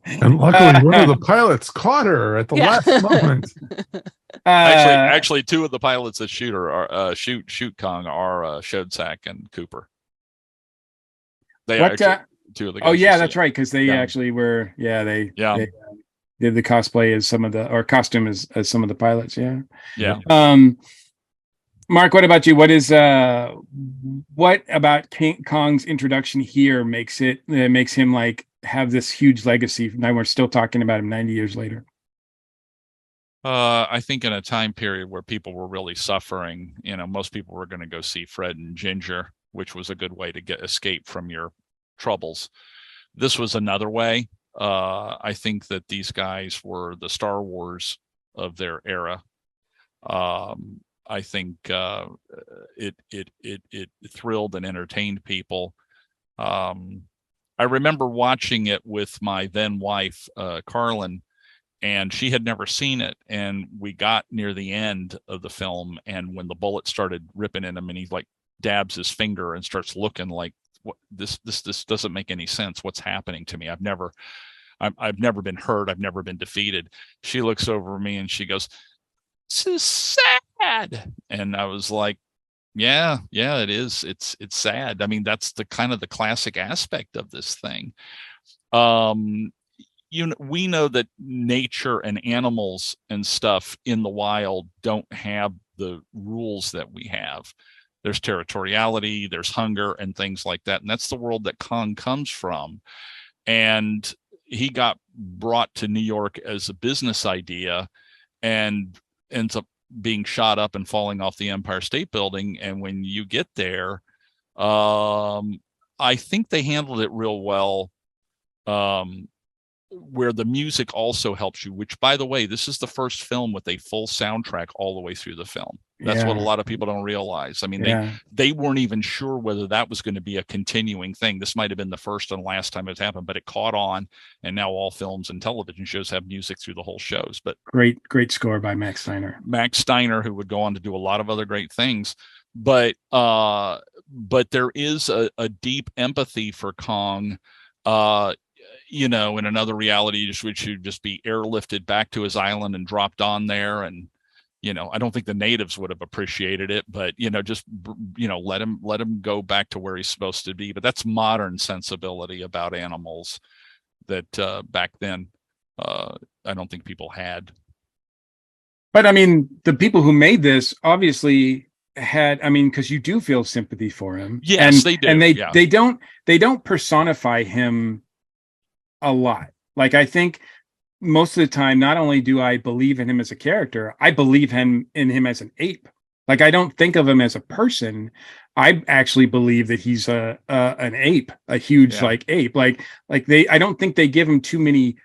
And luckily, one of the pilots caught her at the last moment. Actually, two of the pilots that shoot Kong are Shodzak and Cooper. Two of the guys. Oh yeah, that's right, because they actually were. Yeah, they did the cosplay as some of the, or costume as some of the pilots. Yeah. Mark, what about you? What about King Kong's introduction here makes him like have this huge legacy? Now we're still talking about him 90 years later. I think in a time period where people were really suffering, most people were going to go see Fred and Ginger, which was a good way to escape from your troubles. This was another way. I think that these guys were the Star Wars of their era. I think it thrilled and entertained people. I remember watching it with my then wife, Carlin, and she had never seen it. And we got near the end of the film, and when the bullet started ripping in him, and he like dabs his finger and starts looking like, what, this doesn't make any sense. What's happening to me? I've never been hurt. I've never been defeated. She looks over at me and she goes, "This is sad." And I was like, yeah, it is. It's sad. I mean, that's the kind of the classic aspect of this thing. We know that nature and animals and stuff in the wild don't have the rules that we have. There's territoriality, there's hunger and things like that. And that's the world that Kong comes from. And he got brought to New York as a business idea and ends up being shot up and falling off the Empire State Building. And when you get there, I think they handled it real well, where the music also helps you, which, by the way, this is the first film with a full soundtrack all the way through the film. That's what a lot of people don't realize. I mean, they weren't even sure whether that was going to be a continuing thing. This might have been the first and last time it's happened, but it caught on, and now all films and television shows have music through the whole shows. But great score by Max Steiner. Max Steiner, who would go on to do a lot of other great things. But there is a deep empathy for Kong. In another reality, which should just be airlifted back to his island and dropped on there. And, I don't think the natives would have appreciated it, but, let him go back to where he's supposed to be. But that's modern sensibility about animals that back then, I don't think people had. But I mean, the people who made this obviously had, because you do feel sympathy for him. Yes, they do. And they don't personify him a lot. Like, I think most of the time, not only do I believe in him as a character, I believe in him as an ape. Like, I don't think of him as a person. I actually believe that he's an ape, a huge ape. I don't think they give him too many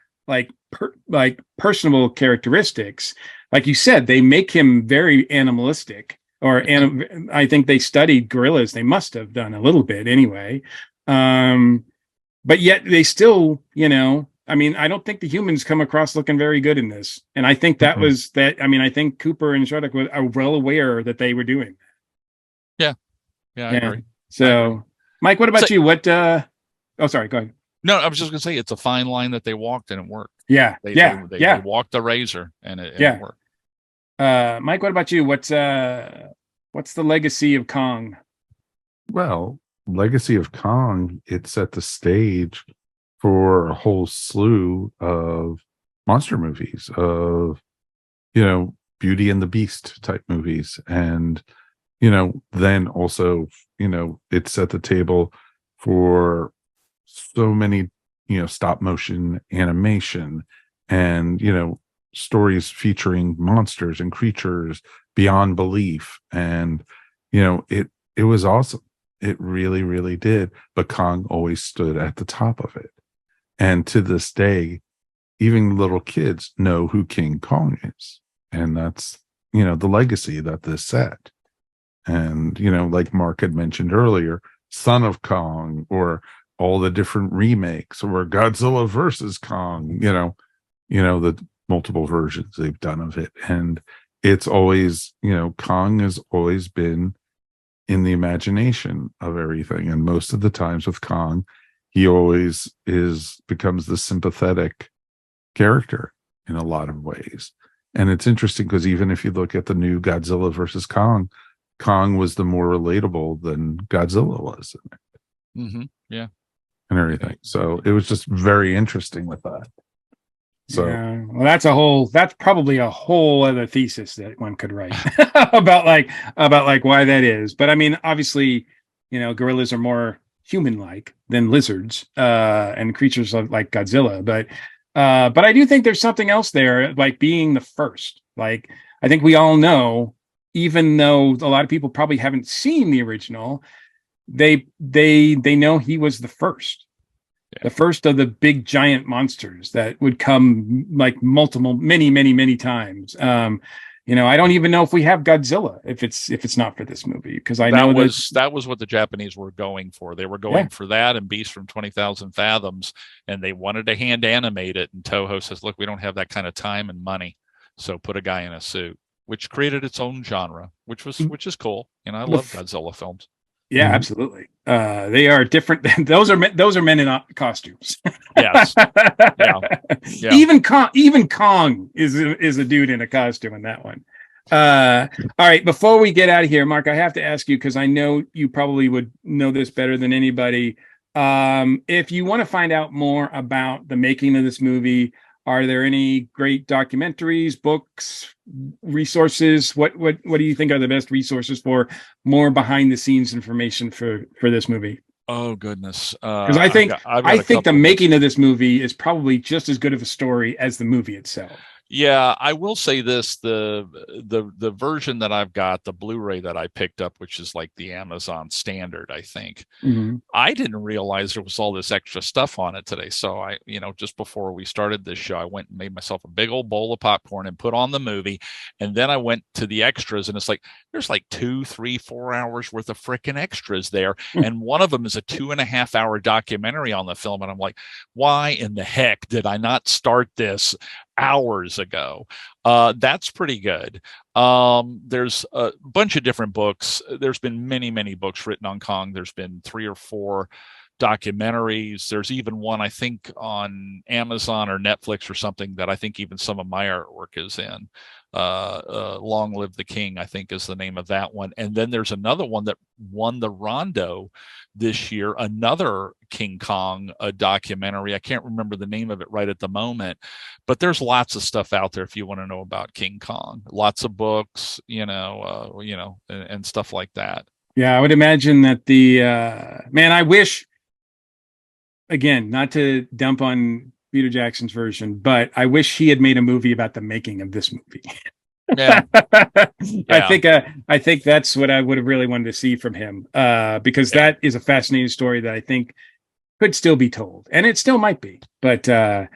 personable characteristics. Like you said, they make him very animalistic. I think they studied gorillas. They must have done a little bit anyway. But yet they still, I don't think the humans come across looking very good in this. And I think that was that. I think Cooper and Shattuck are well aware that they were doing that. Yeah, I agree. So, Mike, what about you? What? Sorry, go ahead. No, I was just going to say it's a fine line that they walked and it worked. Yeah, they walked the razor and it worked. Mike, what about you? What's the legacy of Kong? Well, legacy of Kong, it set the stage for a whole slew of monster movies, of Beauty and the Beast type movies, and then also it set the table for so many stop motion animation and stories featuring monsters and creatures beyond belief, and it was awesome. It really, really did. But Kong always stood at the top of it. And to this day, even little kids know who King Kong is. And that's, the legacy that this set. And, like Mark had mentioned earlier, Son of Kong, or all the different remakes, or Godzilla versus Kong, the multiple versions they've done of it. And it's always, Kong has always been in the imagination of everything. And most of the times with Kong, he always becomes the sympathetic character in a lot of ways. And it's interesting because even if you look at the new Godzilla versus Kong, Kong was the more relatable than Godzilla was. Mm-hmm. Yeah. And everything. So it was just very interesting with that. So yeah. Well, that's probably a whole other thesis that one could write about why that is. But I mean, obviously, gorillas are more human-like than lizards and creatures like Godzilla. But I do think there's something else there, like being the first. Like, I think we all know, even though a lot of people probably haven't seen the original, they know he was the first. The first of the big giant monsters that would come like many times. I don't even know if we have Godzilla if it's not for this movie, because that was what the Japanese were going for. They were going for that and Beast from 20,000 Fathoms, and they wanted to hand animate it. And Toho says, "Look, we don't have that kind of time and money, so put a guy in a suit," which created its own genre, which is cool. I love Godzilla films. Yeah, absolutely. They are different. Those are men in costumes. Yes. Yeah. Even Kong is a dude in a costume in that one. All right. Before we get out of here, Mark, I have to ask you, because I know you probably would know this better than anybody. If you want to find out more about the making of this movie, are there any great documentaries, books, resources? What do you think are the best resources for more behind the scenes information for this movie? Oh goodness! Because I think the making of this movie is probably just as good of a story as the movie itself. Yeah, I will say this: the version that I've got, the Blu-ray that I picked up, which is like the Amazon standard, I think. Mm-hmm. I didn't realize there was all this extra stuff on it today. So I, just before we started this show, I went and made myself a big old bowl of popcorn and put on the movie, and then I went to the extras, and it's like there's like 2, 3, 4 hours worth of freaking extras there, and one of them is a 2.5-hour documentary on the film, and I'm like, why in the heck did I not start this hours ago? That's pretty good. There's a bunch of different books. There's been many books written on Kong. There's been 3 or 4 documentaries. There's even one, I think, on Amazon or Netflix or something that I think even some of my artwork is in. Long Live the King, I think, is the name of that one. And then there's another one that won the Rondo this year, another King Kong, a documentary. I can't remember the name of it right at the moment, but there's lots of stuff out there if you want to know about King Kong. Lots of books, and stuff like that. Yeah, I would imagine that I wish, again, not to dump on Peter Jackson's version, but I wish he had made a movie about the making of this movie. Yeah. I think that's what I would have really wanted to see from him, because that is a fascinating story that I think could still be told, and it still might be. But cool.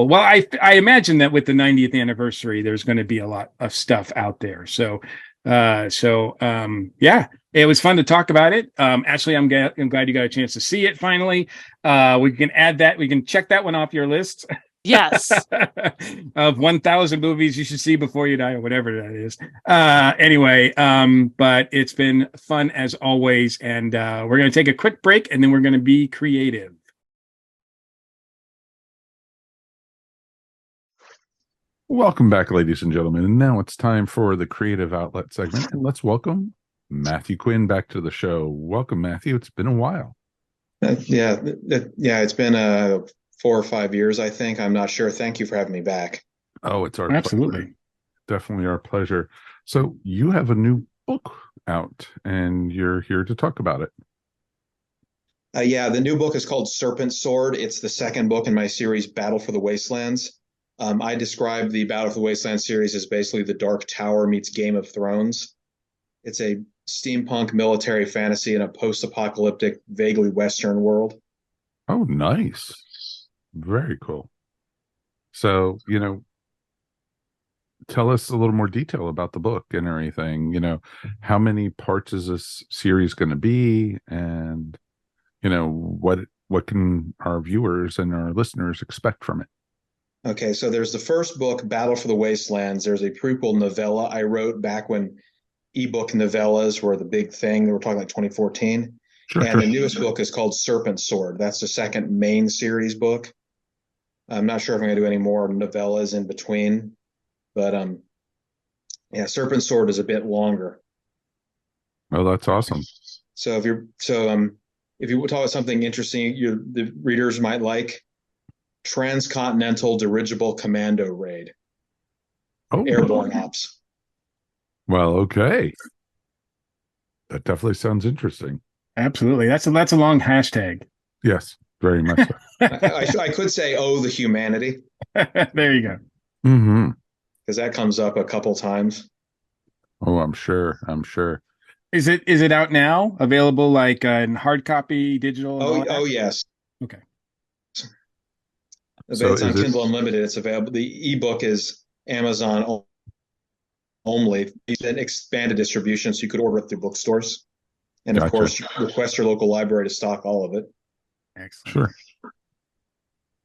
Well, I imagine that with the 90th anniversary, there's going to be a lot of stuff out there. So yeah. It was fun to talk about it. Ashley, I'm glad you got a chance to see it finally. We can add that. We can check that one off your list. Yes. Of 1,000 movies you should see before you die, or whatever that is. Anyway, but it's been fun as always. And we're going to take a quick break, and then we're going to be creative. Welcome back, ladies and gentlemen. And now it's time for the creative outlet segment. And let's welcome Matthew Quinn back to the show. Welcome, Matthew. It's been a while. Yeah, it's been 4 or 5 years, I think. I'm not sure. Thank you for having me back. Oh, it's our absolutely pleasure. Definitely our pleasure. So you have a new book out, and you're here to talk about it. The new book is called Serpent Sword. It's the second book in my series, Battle for the Wastelands. I describe the Battle for the Wastelands series as basically the Dark Tower meets Game of Thrones. It's a steampunk military fantasy in a post-apocalyptic, vaguely Western world. Oh, nice. Very cool. So, tell us a little more detail about the book and everything. How many parts is this series going to be? And, what can our viewers and our listeners expect from it? Okay, so there's the first book, Battle for the Wastelands. There's a prequel novella I wrote back when ebook novellas were the big thing. We're talking like 2014. Sure, And sure. the newest book is called Serpent Sword. That's the second main series book. I'm not sure if I'm going to do any more novellas in between, but yeah, Serpent Sword is a bit longer. Oh, that's awesome. So if you talk about something interesting, the readers might like Transcontinental Dirigible Commando Raid, Oh, Airborne Ops. well, okay. That definitely sounds interesting. Absolutely. That's a long hashtag. Yes, very much so. I could say, oh, the humanity. There you go. Mm-hmm. Because that comes up a couple times. Oh, I'm sure. I'm sure. Is it out now? Available like in hard copy, digital? Oh, yes. Okay. So it's on Kindle Unlimited. It's available. The ebook is Amazon only. Then expanded distribution, so you could order it through bookstores. And of course, request your local library to stock all of it. Excellent. Sure.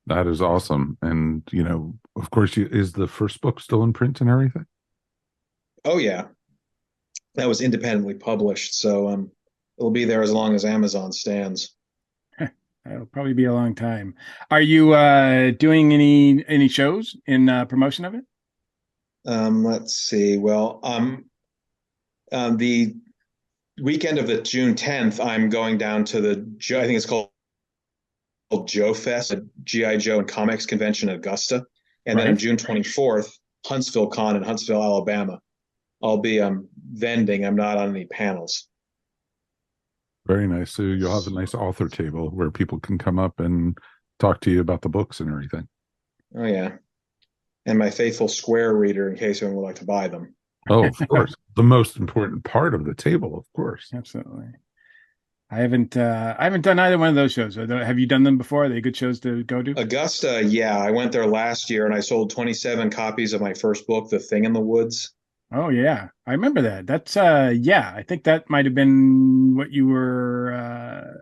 That is awesome. And, of course, is the first book still in print and everything? Oh, yeah. That was independently published. So it'll be there as long as Amazon stands. That'll probably be a long time. Are you doing any shows in promotion of it? Let's see. Well, the weekend of the June 10th, I'm going down to I think it's called Joe Fest, a G.I. Joe and Comics Convention in Augusta. And then on June 24th, Huntsville Con in Huntsville, Alabama. I'll be vending. I'm not on any panels. Very nice. So you'll have a nice author table where people can come up and talk to you about the books and everything. Oh, yeah. And my faithful square reader in case anyone would like to buy them. Oh, of course. The most important part of the table, of course. Absolutely. I haven't done either one of those shows. Have you done them before? Are they good shows to go to? Augusta, yeah. I went there last year and I sold 27 copies of my first book, The Thing in the Woods. Oh, yeah. I remember that. That's, yeah, I think that might have been what you were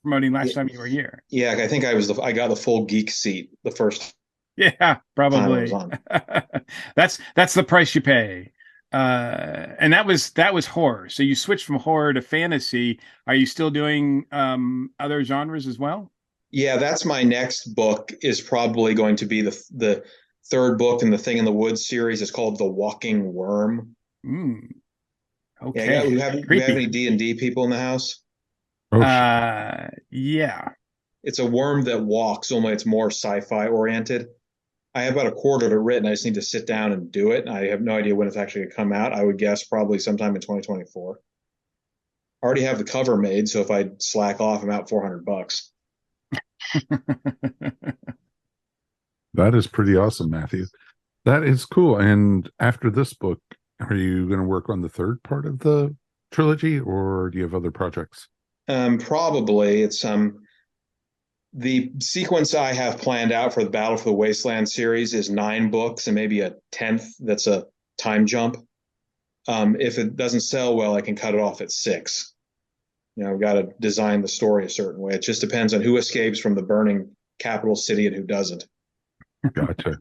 promoting last time you were here. Yeah, I think I got the full geek seat the first Yeah, probably. time I was on. That's the price you pay. And that was horror. So you switched from horror to fantasy. Are you still doing other genres as well? Yeah, that's my next book is probably going to be the third book in the Thing in the Woods series. It's called The Walking Worm. Okay. Yeah, we have any D&D people in the house? Yeah. It's a worm that walks, only it's more sci-fi oriented. I have about a quarter of it written. I just need to sit down and do it. I have no idea when it's actually going to come out. I would guess probably sometime in 2024. I already have the cover made, so if I slack off, I'm out $400. That is pretty awesome, Matthew. That is cool. And after this book, are you going to work on the third part of the trilogy, or do you have other projects? Probably. It's the sequence I have planned out for the Battle for the Wasteland series is 9 books and maybe a 10th that's a time jump. If it doesn't sell well, I can cut it off at 6. I've got to design the story a certain way. It just depends on who escapes from the burning capital city and who doesn't. Gotcha.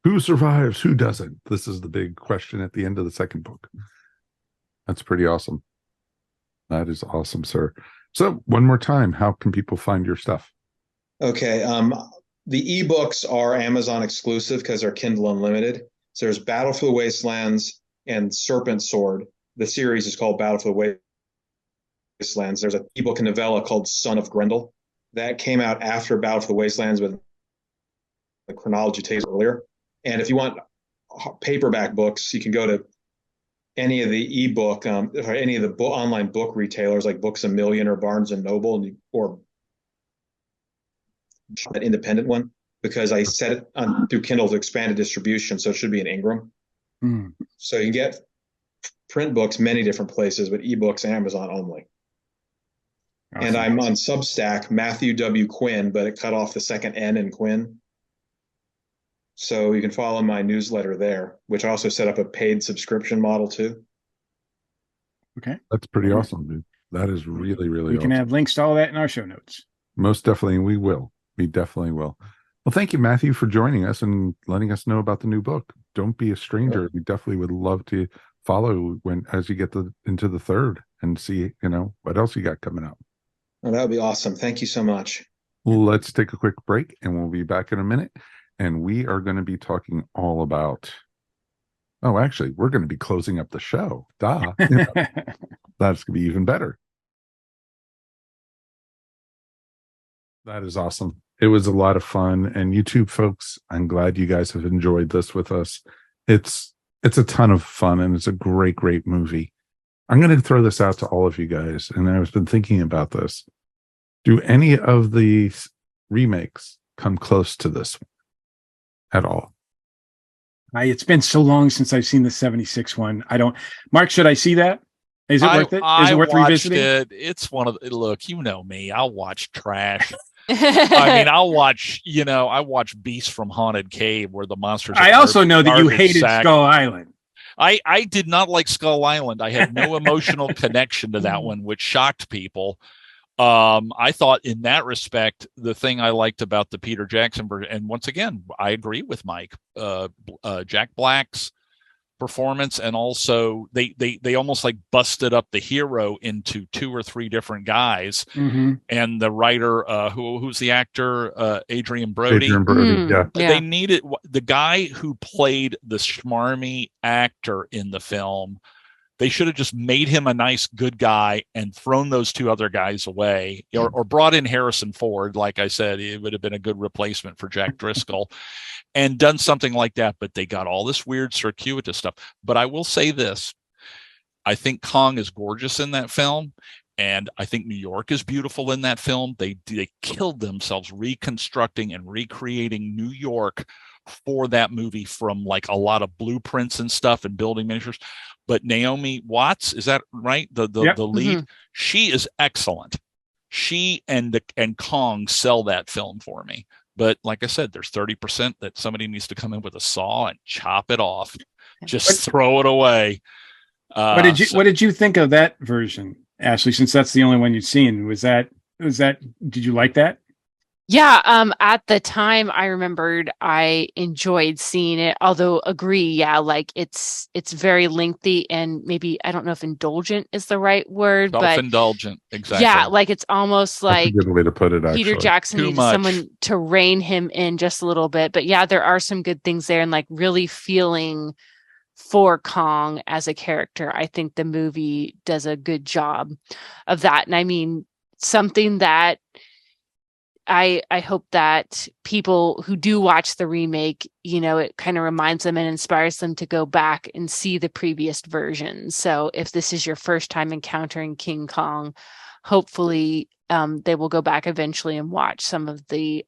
Who survives? Who doesn't? This is the big question at the end of the second book. That's pretty awesome. That is awesome, sir. So one more time, how can people find your stuff? Okay. The ebooks are Amazon exclusive because they're Kindle Unlimited. So there's Battle for the Wastelands and Serpent Sword. The series is called Battle for the Wastelands. There's an ebook and novella called Son of Grendel. That came out after Battle for the Wastelands, but the chronology takes earlier. And if you want paperback books, you can go to any of the ebook or any of the online book retailers like Books A Million or Barnes and Noble, or an independent one, because I set it on through Kindle to expanded distribution, so it should be in Ingram. So you can get print books many different places, but ebooks Amazon only. Awesome. And I'm on Substack, Matthew W. Quinn, but it cut off the second N in Quinn. So you can follow my newsletter there, which I also set up a paid subscription model too. Okay. That's pretty awesome, dude. That is really, really awesome. We can have links to all that in our show notes. Most definitely, we will. We definitely will. Well, thank you, Matthew, for joining us and letting us know about the new book. Don't be a stranger. Sure. We definitely would love to follow as you get into the third and see, what else you got coming up. Well, that would be awesome. Thank you so much. Let's take a quick break and we'll be back in a minute. And we are going to be talking all about, actually, we're going to be closing up the show. Duh. That's going to be even better. That is awesome. It was a lot of fun. And YouTube folks, I'm glad you guys have enjoyed this with us. It's a ton of fun and it's a great, great movie. I'm going to throw this out to all of you guys. And I've been thinking about this. Do any of these remakes come close to this one at all? It's been so long since I've seen the 76 one. Mark, should I see that? Is it worth it? Is it worth revisiting? It's one of look, you know me, I'll watch trash. I mean, I watch Beasts from Haunted Cave where the monsters. I also know that you hated Skull Island. I did not like Skull Island. I had no emotional connection to that one, which shocked people. I thought in that respect, the thing I liked about the Peter Jackson version, and once again, I agree with Mike, Jack Black's performance, and also they almost like busted up the hero into 2 or 3 different guys. Mm-hmm. And the writer, who's the actor, Adrian Brody. Yeah. They needed the guy who played the schmarmy actor in the film. They should have just made him a nice, good guy and thrown those 2 other guys away, or brought in Harrison Ford. Like I said, it would have been a good replacement for Jack Driscoll and done something like that. But they got all this weird circuitous stuff. But I will say this. I think Kong is gorgeous in that film. And I think New York is beautiful in that film. They killed themselves reconstructing and recreating New York for that movie from like a lot of blueprints and stuff and building miniatures. But Naomi Watts, is that right? The lead, mm-hmm. She is excellent. She and Kong sell that film for me. But like I said, there's 30% that somebody needs to come in with a saw and chop it off. Just throw it away. What did you think of that version, Ashley? Since that's the only one you've seen, did you like that? Yeah, at the time I remembered I enjoyed seeing it, although agree, yeah, like it's very lengthy and maybe, I don't know if indulgent is the right word, but self-indulgent, exactly. Yeah, like it's almost like that's a good way to put it, actually. Peter Jackson needed someone to rein him in just a little bit. But yeah, there are some good things there, and like really feeling for Kong as a character. I think the movie does a good job of that. And I mean, something that I hope that people who do watch the remake, it kind of reminds them and inspires them to go back and see the previous versions. So if this is your first time encountering King Kong, hopefully they will go back eventually and watch some of the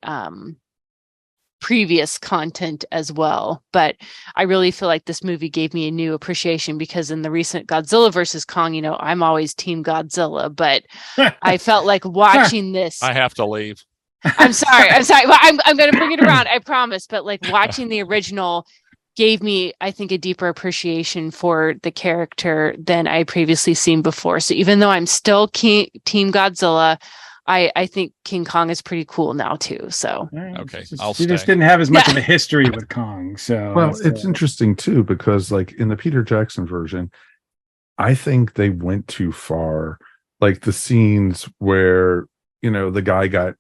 previous content as well. But I really feel like this movie gave me a new appreciation, because in the recent Godzilla versus Kong, I'm always Team Godzilla, but I felt like watching this. I have to leave. I'm sorry. Well, I'm going to bring it around, I promise. But like watching the original gave me, I think, a deeper appreciation for the character than I previously seen before. So even though I'm still Team Godzilla, I think King Kong is pretty cool now too. So okay, you just didn't have as much of a history with Kong. So it's interesting too, because like in the Peter Jackson version, I think they went too far. Like the scenes where the guy got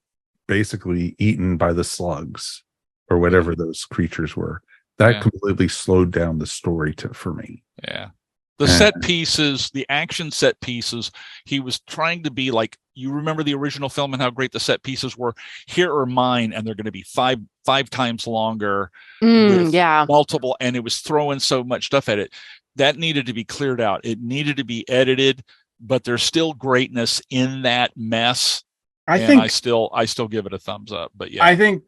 basically eaten by the slugs or whatever those creatures were, that completely slowed down the story for me. Yeah. The set pieces, the action set pieces, he was trying to be like, you remember the original film and how great the set pieces were? Here are mine, and they're going to be five times longer. Multiple, and it was throwing so much stuff at it. That needed to be cleared out. It needed to be edited, but there's still greatness in that mess. I still give it a thumbs up. But yeah, I think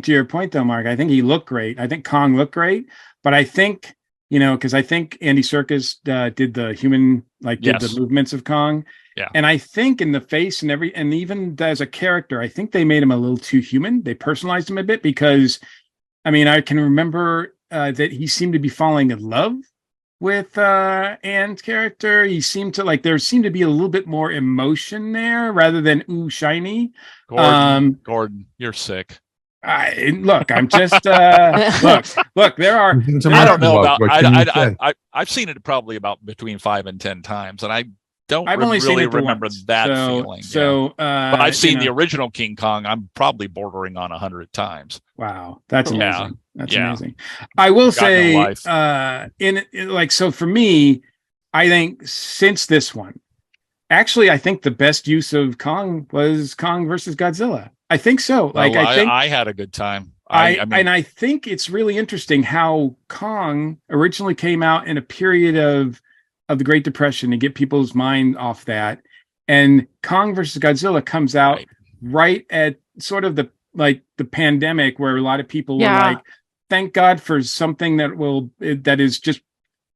to your point though, Mark, I think he looked great. I think Kong looked great, but I think, because I think Andy Serkis did the human, did the movements of Kong. Yeah. And I think in the face and even as a character, I think they made him a little too human. They personalized him a bit, because I can remember that he seemed to be falling in love with Anne's character. He seemed to there seemed to be a little bit more emotion there rather than shiny. Gordon, you're sick. Look, I'm just look. There are. I don't know about. I've seen it probably about between 5 and 10 times, and I don't only really remember that feeling. So, but I've seen the original King Kong. I'm probably bordering on 100 times. Wow, that's amazing. That's amazing. I will say, so for me, I think since this one, actually, I think the best use of Kong was Kong versus Godzilla. I think so. I had a good time. I think it's really interesting how Kong originally came out in a period of the Great Depression to get people's mind off that, and Kong versus Godzilla comes out right at sort of the pandemic, where a lot of people were like, "Thank God for something that is just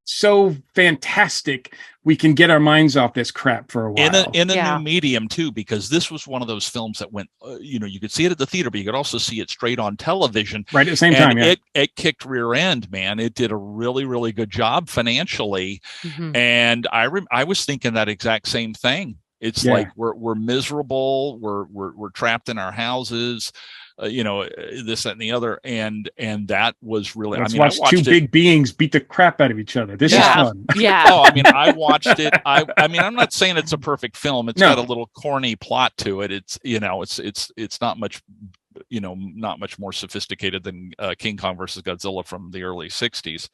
so fantastic. We can get our minds off this crap for a while." In a new medium too, because this was one of those films that went, you could see it at the theater, but you could also see it straight on television. Right at the same time. Yeah. It kicked rear end, man. It did a really, really good job financially. Mm-hmm. And I was thinking that exact same thing. It's like we're miserable. We're trapped in our houses. This, that, and the other, and that was really. Let's watch two big beings beat the crap out of each other. This is fun. Yeah. Oh, I watched it. I'm not saying it's a perfect film. It's got a little corny plot to it. It's it's not much, not much more sophisticated than King Kong versus Godzilla from the early '60s,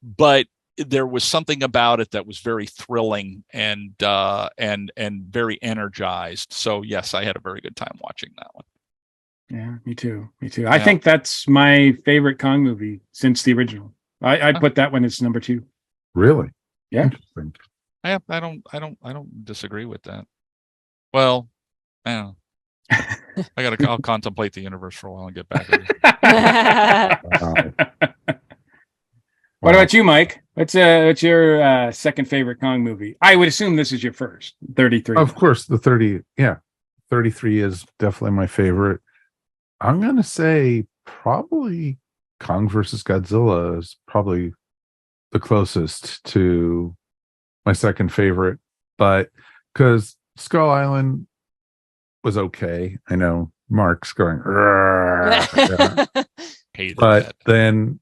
but there was something about it that was very thrilling and very energized. So yes, I had a very good time watching that one. Yeah, me too. I think that's my favorite Kong movie since the original. I put that one as number 2. Really? Yeah. Interesting. I don't disagree with that. Well, I'll contemplate the universe for a while and get back to it. What about you, Mike? What's your second favorite Kong movie? I would assume this is your first. 33. Of course, the 30. Yeah, 33 is definitely my favorite. I'm going to say probably Kong versus Godzilla is probably the closest to my second favorite, but because Skull Island was okay. I know Mark's going, but then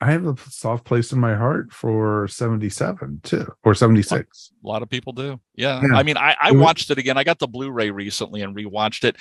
I have a soft place in my heart for 77 too, or 76. A lot of people do. Yeah. I watched it again. I got the Blu-ray recently and rewatched it.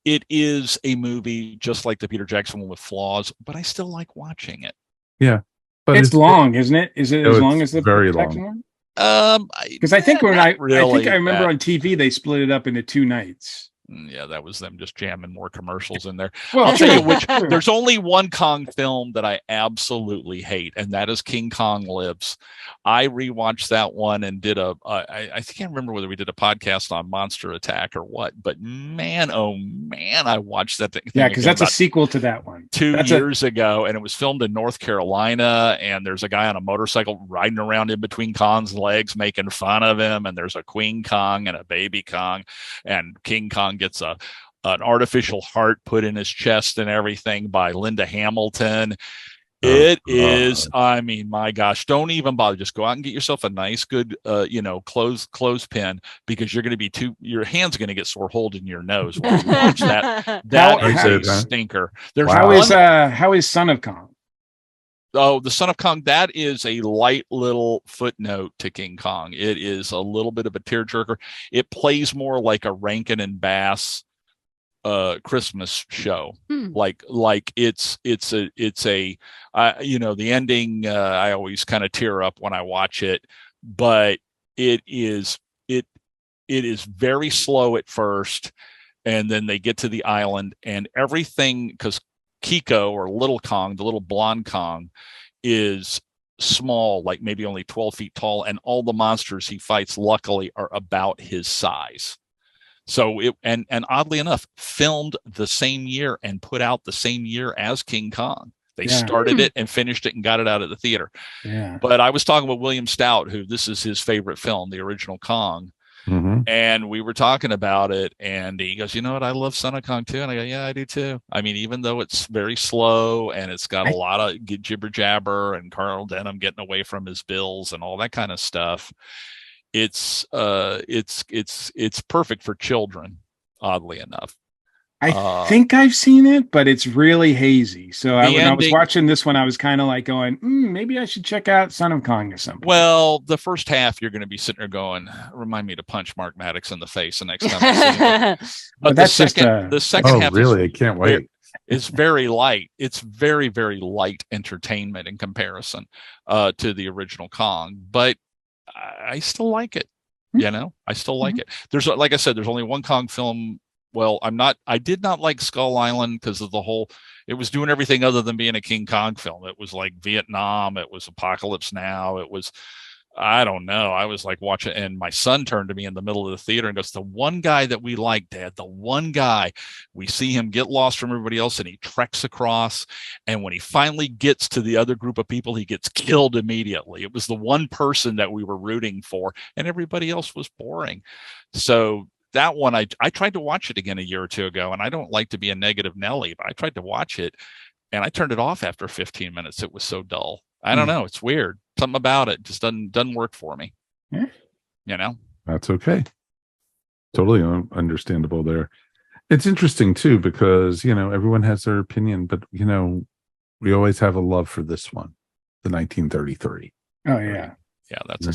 It is a movie just like the Peter Jackson one with flaws, but I still like watching it. Yeah. But it's long, isn't it? Is it as long as the very Peter Jackson long one? Because I think I remember on TV they split it up into 2 nights. Yeah, that was them just jamming more commercials in there. Well, I'll tell you which. There's only one Kong film that I absolutely hate, and that is King Kong Lives. I rewatched that one and did I can't remember whether we did a podcast on Monster Attack or what, but man, oh man, I watched that thing. Yeah, because that's a sequel to that one. 2 years ago, and it was filmed in North Carolina, and there's a guy on a motorcycle riding around in between Kong's legs, making fun of him, and there's a Queen Kong and a baby Kong, and King Kong gets an artificial heart put in his chest and everything by Linda Hamilton. It is, my gosh, don't even bother. Just go out and get yourself a nice, good, clothespin, because you're going to be your hand's going to get sore holding your nose when you watch that. That is a stinker. How is Son of Kong? Oh, the Son of Kong, that is a light little footnote to King Kong. It is a little bit of a tearjerker. It plays more like a Rankin and Bass Christmas show. Like it's the ending, I always kind of tear up when I watch it, but it is very slow at first, and then they get to the island and everything, because Kiko, or Little Kong, the little blonde Kong, is small, like maybe only 12 feet tall, and all the monsters he fights luckily are about his size. So and oddly enough, filmed the same year and put out the same year as King Kong. They started it and finished it and got it out at the theater. Yeah. But I was talking with William Stout, who this is his favorite film, the original Kong. Mm-hmm. And we were talking about it, and he goes, "You know what? I love Son of Kong too." And I go, "Yeah, I do too." I mean, even though it's very slow and it's got a lot of jibber jabber and Carl Denham getting away from his bills and all that kind of stuff, it's perfect for children, oddly enough. I think I've seen it, but it's really hazy. So when I was watching this one, I was kind of like going, maybe I should check out Son of Kong or something. Well, the first half, you're going to be sitting there going, remind me to punch Mark Maddox in the face the next time I see him. But the second half really? I can't wait. It's very light. It's very, very light entertainment in comparison to the original Kong. But I still like it. I still like it. There's, like I said, there's only one Kong film. Well, I did not like Skull Island because of it was doing everything other than being a King Kong film. It was like Vietnam. It was Apocalypse Now. It was, I don't know. I was like watching, and my son turned to me in the middle of the theater and goes, the one guy that we like, Dad, the one guy, we see him get lost from everybody else and he treks across. And when he finally gets to the other group of people, he gets killed immediately. It was the one person that we were rooting for and everybody else was boring. So that one, I tried to watch it again a year or two ago, and I don't like to be a negative Nelly, but I tried to watch it and I turned it off after 15 minutes. It was so dull. I don't know. It's weird. Something about it just doesn't work for me. That's okay. Totally understandable there. It's interesting too, because, everyone has their opinion, but, we always have a love for this one, the 1933. Oh yeah. Yeah, that's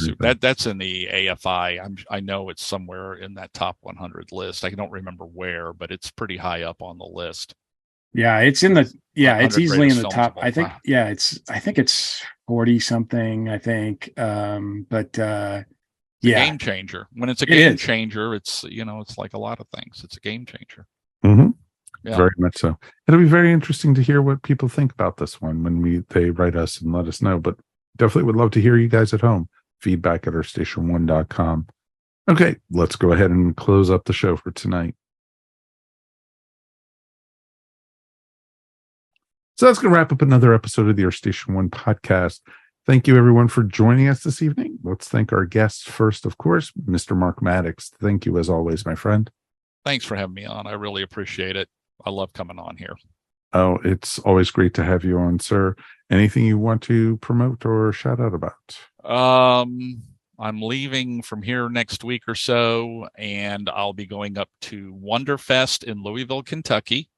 in the AFI. I know it's somewhere in that top 100 list. I don't remember where, but it's pretty high up on the list. Yeah, it's it's easily in the top. I think it's 40 something, I think. Game changer. When it's a game changer, it's it's like a lot of things. It's a game changer. Mm-hmm. Yeah. Very much so. It'll be very interesting to hear what people think about this one when they write us and let us know. But definitely would love to hear you guys at home. Feedback at ourstation1.com. Okay, let's go ahead and close up the show for tonight. So that's going to wrap up another episode of the Our Station One podcast. Thank you, everyone, for joining us this evening. Let's thank our guests first, of course, Mr. Mark Maddox. Thank you, as always, my friend. Thanks for having me on. I really appreciate it. I love coming on here. Oh, it's always great to have you on, sir. Anything you want to promote or shout out about? I'm leaving from here next week or so, and I'll be going up to Wonderfest in Louisville, Kentucky,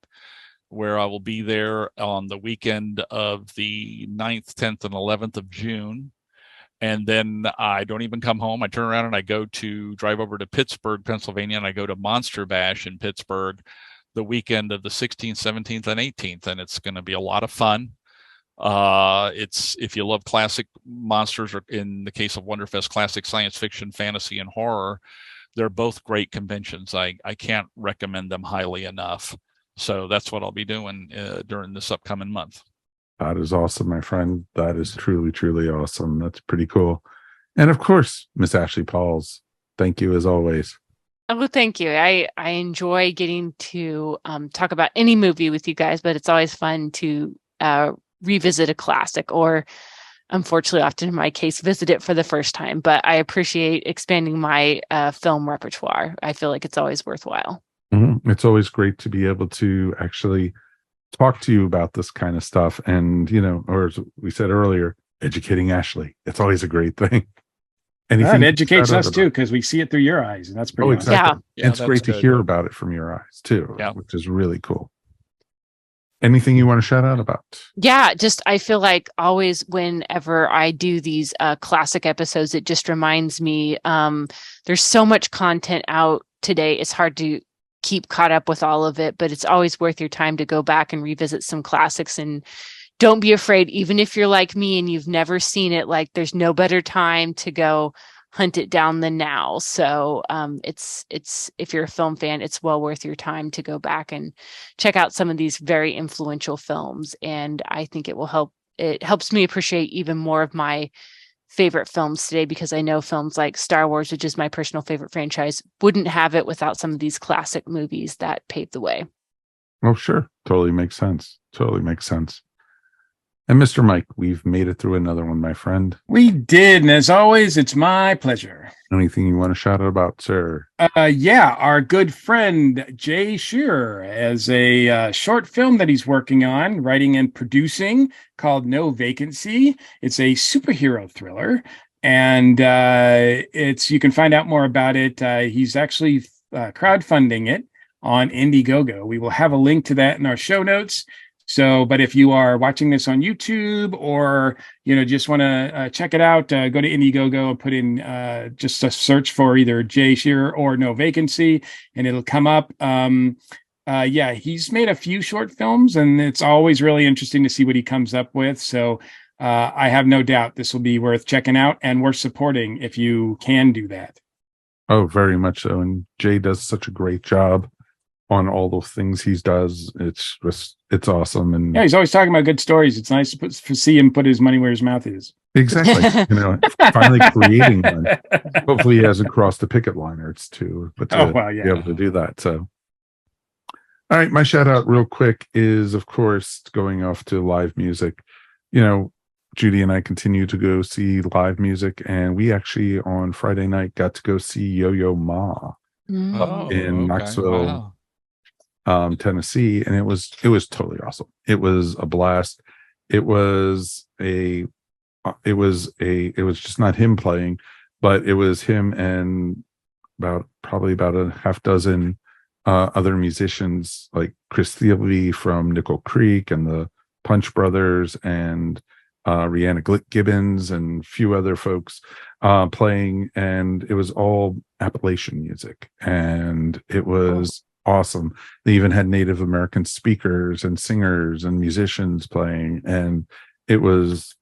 where I will be there on the weekend of the 9th, 10th, and 11th of June. And then I don't even come home. I turn around and I drive over to Pittsburgh, Pennsylvania, and I go to Monster Bash in Pittsburgh the weekend of the 16th, 17th, and 18th. And it's going to be a lot of fun. It's, if you love classic monsters, or in the case of Wonderfest, classic science fiction, fantasy, and horror, they're both great conventions. I can't recommend them highly enough. So that's what I'll be doing during this upcoming month. That is awesome, my friend. That is truly, truly awesome. That's pretty cool. And of course, Miss Ashley Pauls, thank you as always. Oh, thank you. I enjoy getting to talk about any movie with you guys, but it's always fun to revisit a classic, or unfortunately, often in my case, visit it for the first time. But I appreciate expanding my film repertoire. I feel like it's always worthwhile. Mm-hmm. It's always great to be able to actually talk to you about this kind of stuff. And, or as we said earlier, educating Ashley. It's always a great thing. Anything it educates us too, because we see it through your eyes, and that's pretty awesome. Exactly. Yeah, it's great to hear about it from your eyes too, which is really cool. Anything you want to shout out about? Yeah, just I feel like always whenever I do these classic episodes, it just reminds me there's so much content out today. It's hard to keep caught up with all of it, but it's always worth your time to go back and revisit some classics. And don't be afraid, even if you're like me and you've never seen it, like there's no better time to go hunt it down than now. So it's if you're a film fan, it's well worth your time to go back and check out some of these very influential films. And I think it will help. It helps me appreciate even more of my favorite films today, because I know films like Star Wars, which is my personal favorite franchise, wouldn't have it without some of these classic movies that paved the way. Oh, sure. Totally makes sense. Totally makes sense. And Mr. Mike, we've made it through another one, my friend. We did. And as always, it's my pleasure. Anything you want to shout out about, sir? Our good friend, Jay Shearer, has a short film that he's working on, writing and producing, called No Vacancy. It's a superhero thriller. And you can find out more about it. He's actually crowdfunding it on Indiegogo. We will have a link to that in our show notes. So, but if you are watching this on YouTube or, just want to check it out, go to Indiegogo and put in just a search for either Jay Shearer or No Vacancy, and it'll come up. He's made a few short films, and it's always really interesting to see what he comes up with. So I have no doubt this will be worth checking out and worth supporting if you can do that. Oh, very much so. And Jay does such a great job on all the things he does. It's awesome. And he's always talking about good stories. It's nice to see him put his money where his mouth is. Exactly. Finally creating one. Hopefully he hasn't crossed the picket line, or it's too, but be able to do that. So, all right, my shout out real quick is, of course, going off to live music. Judy and I continue to go see live music, and we actually on Friday night got to go see Yo-Yo Ma in Knoxville, Tennessee, and it was totally awesome. It was a blast. It was just not him playing, but it was him and probably about a half dozen other musicians like Chris Thiele from Nickel Creek and the Punch Brothers and Rhianna Gibbons and a few other folks playing, and it was all Appalachian music, and it was awesome. They even had Native American speakers and singers and musicians playing, and it was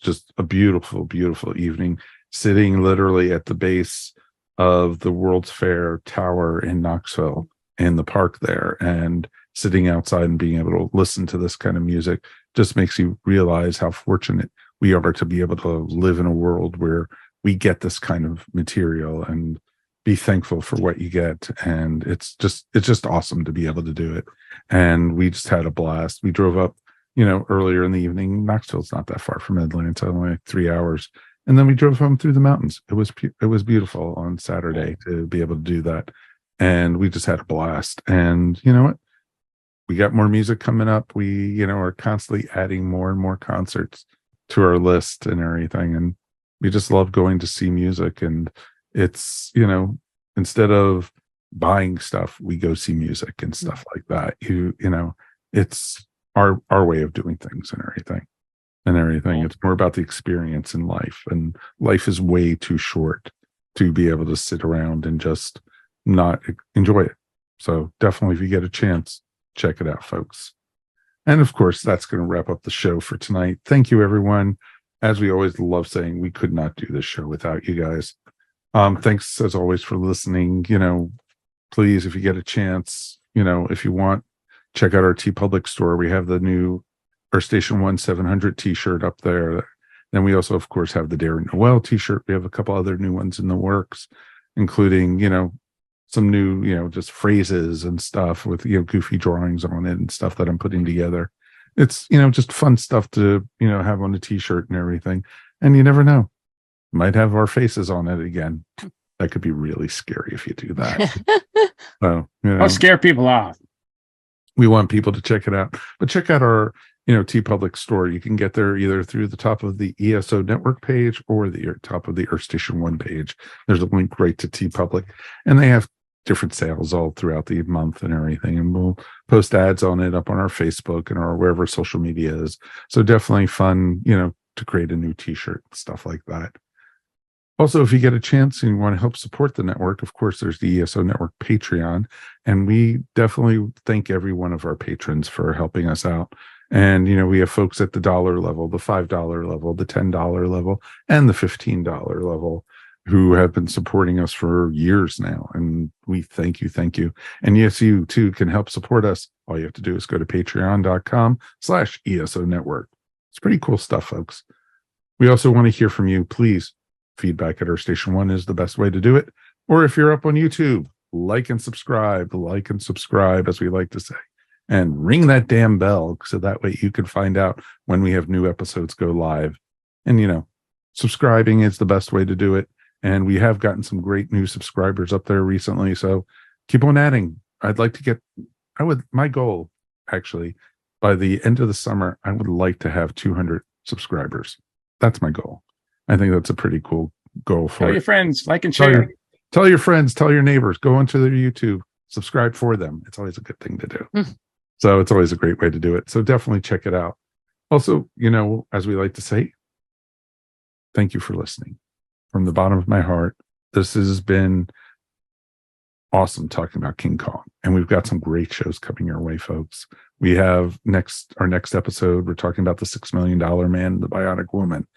just a beautiful, beautiful evening, sitting literally at the base of the World's Fair Tower in Knoxville in the park there, and sitting outside and being able to listen to this kind of music just makes you realize how fortunate we are to be able to live in a world where we get this kind of material and be thankful for what you get. And it's just awesome to be able to do it. And we just had a blast. We drove up, earlier in the evening. Knoxville's not that far from Atlanta, only like 3 hours. And then we drove home through the mountains. It was beautiful on Saturday to be able to do that. And we just had a blast. And you know what? We got more music coming up. We, are constantly adding more and more concerts to our list and everything. And we just love going to see music. And it's, instead of buying stuff, we go see music and stuff like that. It's our way of doing things and everything. It's more about the experience in life. And life is way too short to be able to sit around and just not enjoy it. So definitely, if you get a chance, check it out, folks. And of course, that's going to wrap up the show for tonight. Thank you, everyone. As we always love saying, we could not do this show without you guys. Thanks as always for listening. Please, if you get a chance, if you want, check out our Tee-Public store. We have the new Earth Station 1700 t-shirt up there. Then we also, of course, have the Darren Noel t-shirt. We have a couple other new ones in the works, including, some new, just phrases and stuff with, goofy drawings on it and stuff that I'm putting together. It's, just fun stuff to, have on a t-shirt and everything. And you never know, might have our faces on it again. That could be really scary if you do that. So, I'll scare people off. We want people to check it out, but check out our, Tee-Public store. You can get there either through the top of the ESO Network page or the top of the Earth Station 1 page. There's a link right to Tee-Public, and they have different sales all throughout the month and everything. And we'll post ads on it up on our Facebook and our wherever social media is. So definitely fun, to create a new t-shirt and stuff like that. Also, if you get a chance and you want to help support the network, of course, there's the ESO Network Patreon. And we definitely thank every one of our patrons for helping us out. And, we have folks at the $1 level, the $5 level, the $10 level, and the $15 level who have been supporting us for years now. And we thank you. And yes, you too can help support us. All you have to do is go to patreon.com/ESO Network. It's pretty cool stuff, folks. We also want to hear from you. Please, feedback at Earth Station 1 is the best way to do it. Or if you're up on YouTube, like and subscribe, as we like to say. And ring that damn bell so that way you can find out when we have new episodes go live. And, subscribing is the best way to do it. And we have gotten some great new subscribers up there recently. So keep on adding. My goal, actually, by the end of the summer, I would like to have 200 subscribers. That's my goal. I think that's a pretty cool goal for Tell your friends, like and share. Tell your friends, tell your neighbors, go onto their YouTube, subscribe for them. It's always a good thing to do. So it's always a great way to do it. So definitely check it out. Also, as we like to say, thank you for listening. From the bottom of my heart, this has been awesome talking about King Kong. And we've got some great shows coming your way, folks. We have our next episode, we're talking about the $6 Million Man, the Bionic Woman.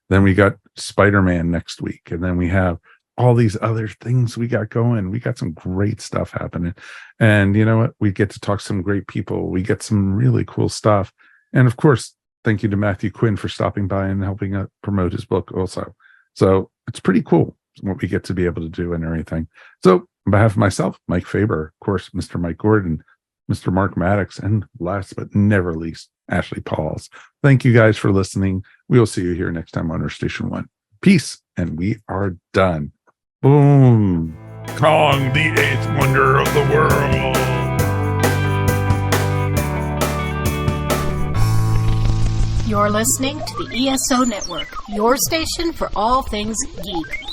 Then we got Spider-Man next week. And then we have all these other things we got going. We got some great stuff happening. And you know what? We get to talk to some great people. We get some really cool stuff. And of course, thank you to Matthew Quinn for stopping by and helping promote his book also. So it's pretty cool what we get to be able to do and everything. So on behalf of myself, Mike Faber, of course, Mr. Mike Gordon, Mr. Mark Maddox, and last but never least, Ashley Pauls. Thank you guys for listening. We will see you here next time on Earth Station 1. Peace, and we are done. Boom. Kong, the eighth wonder of the world. You're listening to the ESO Network, your station for all things geek.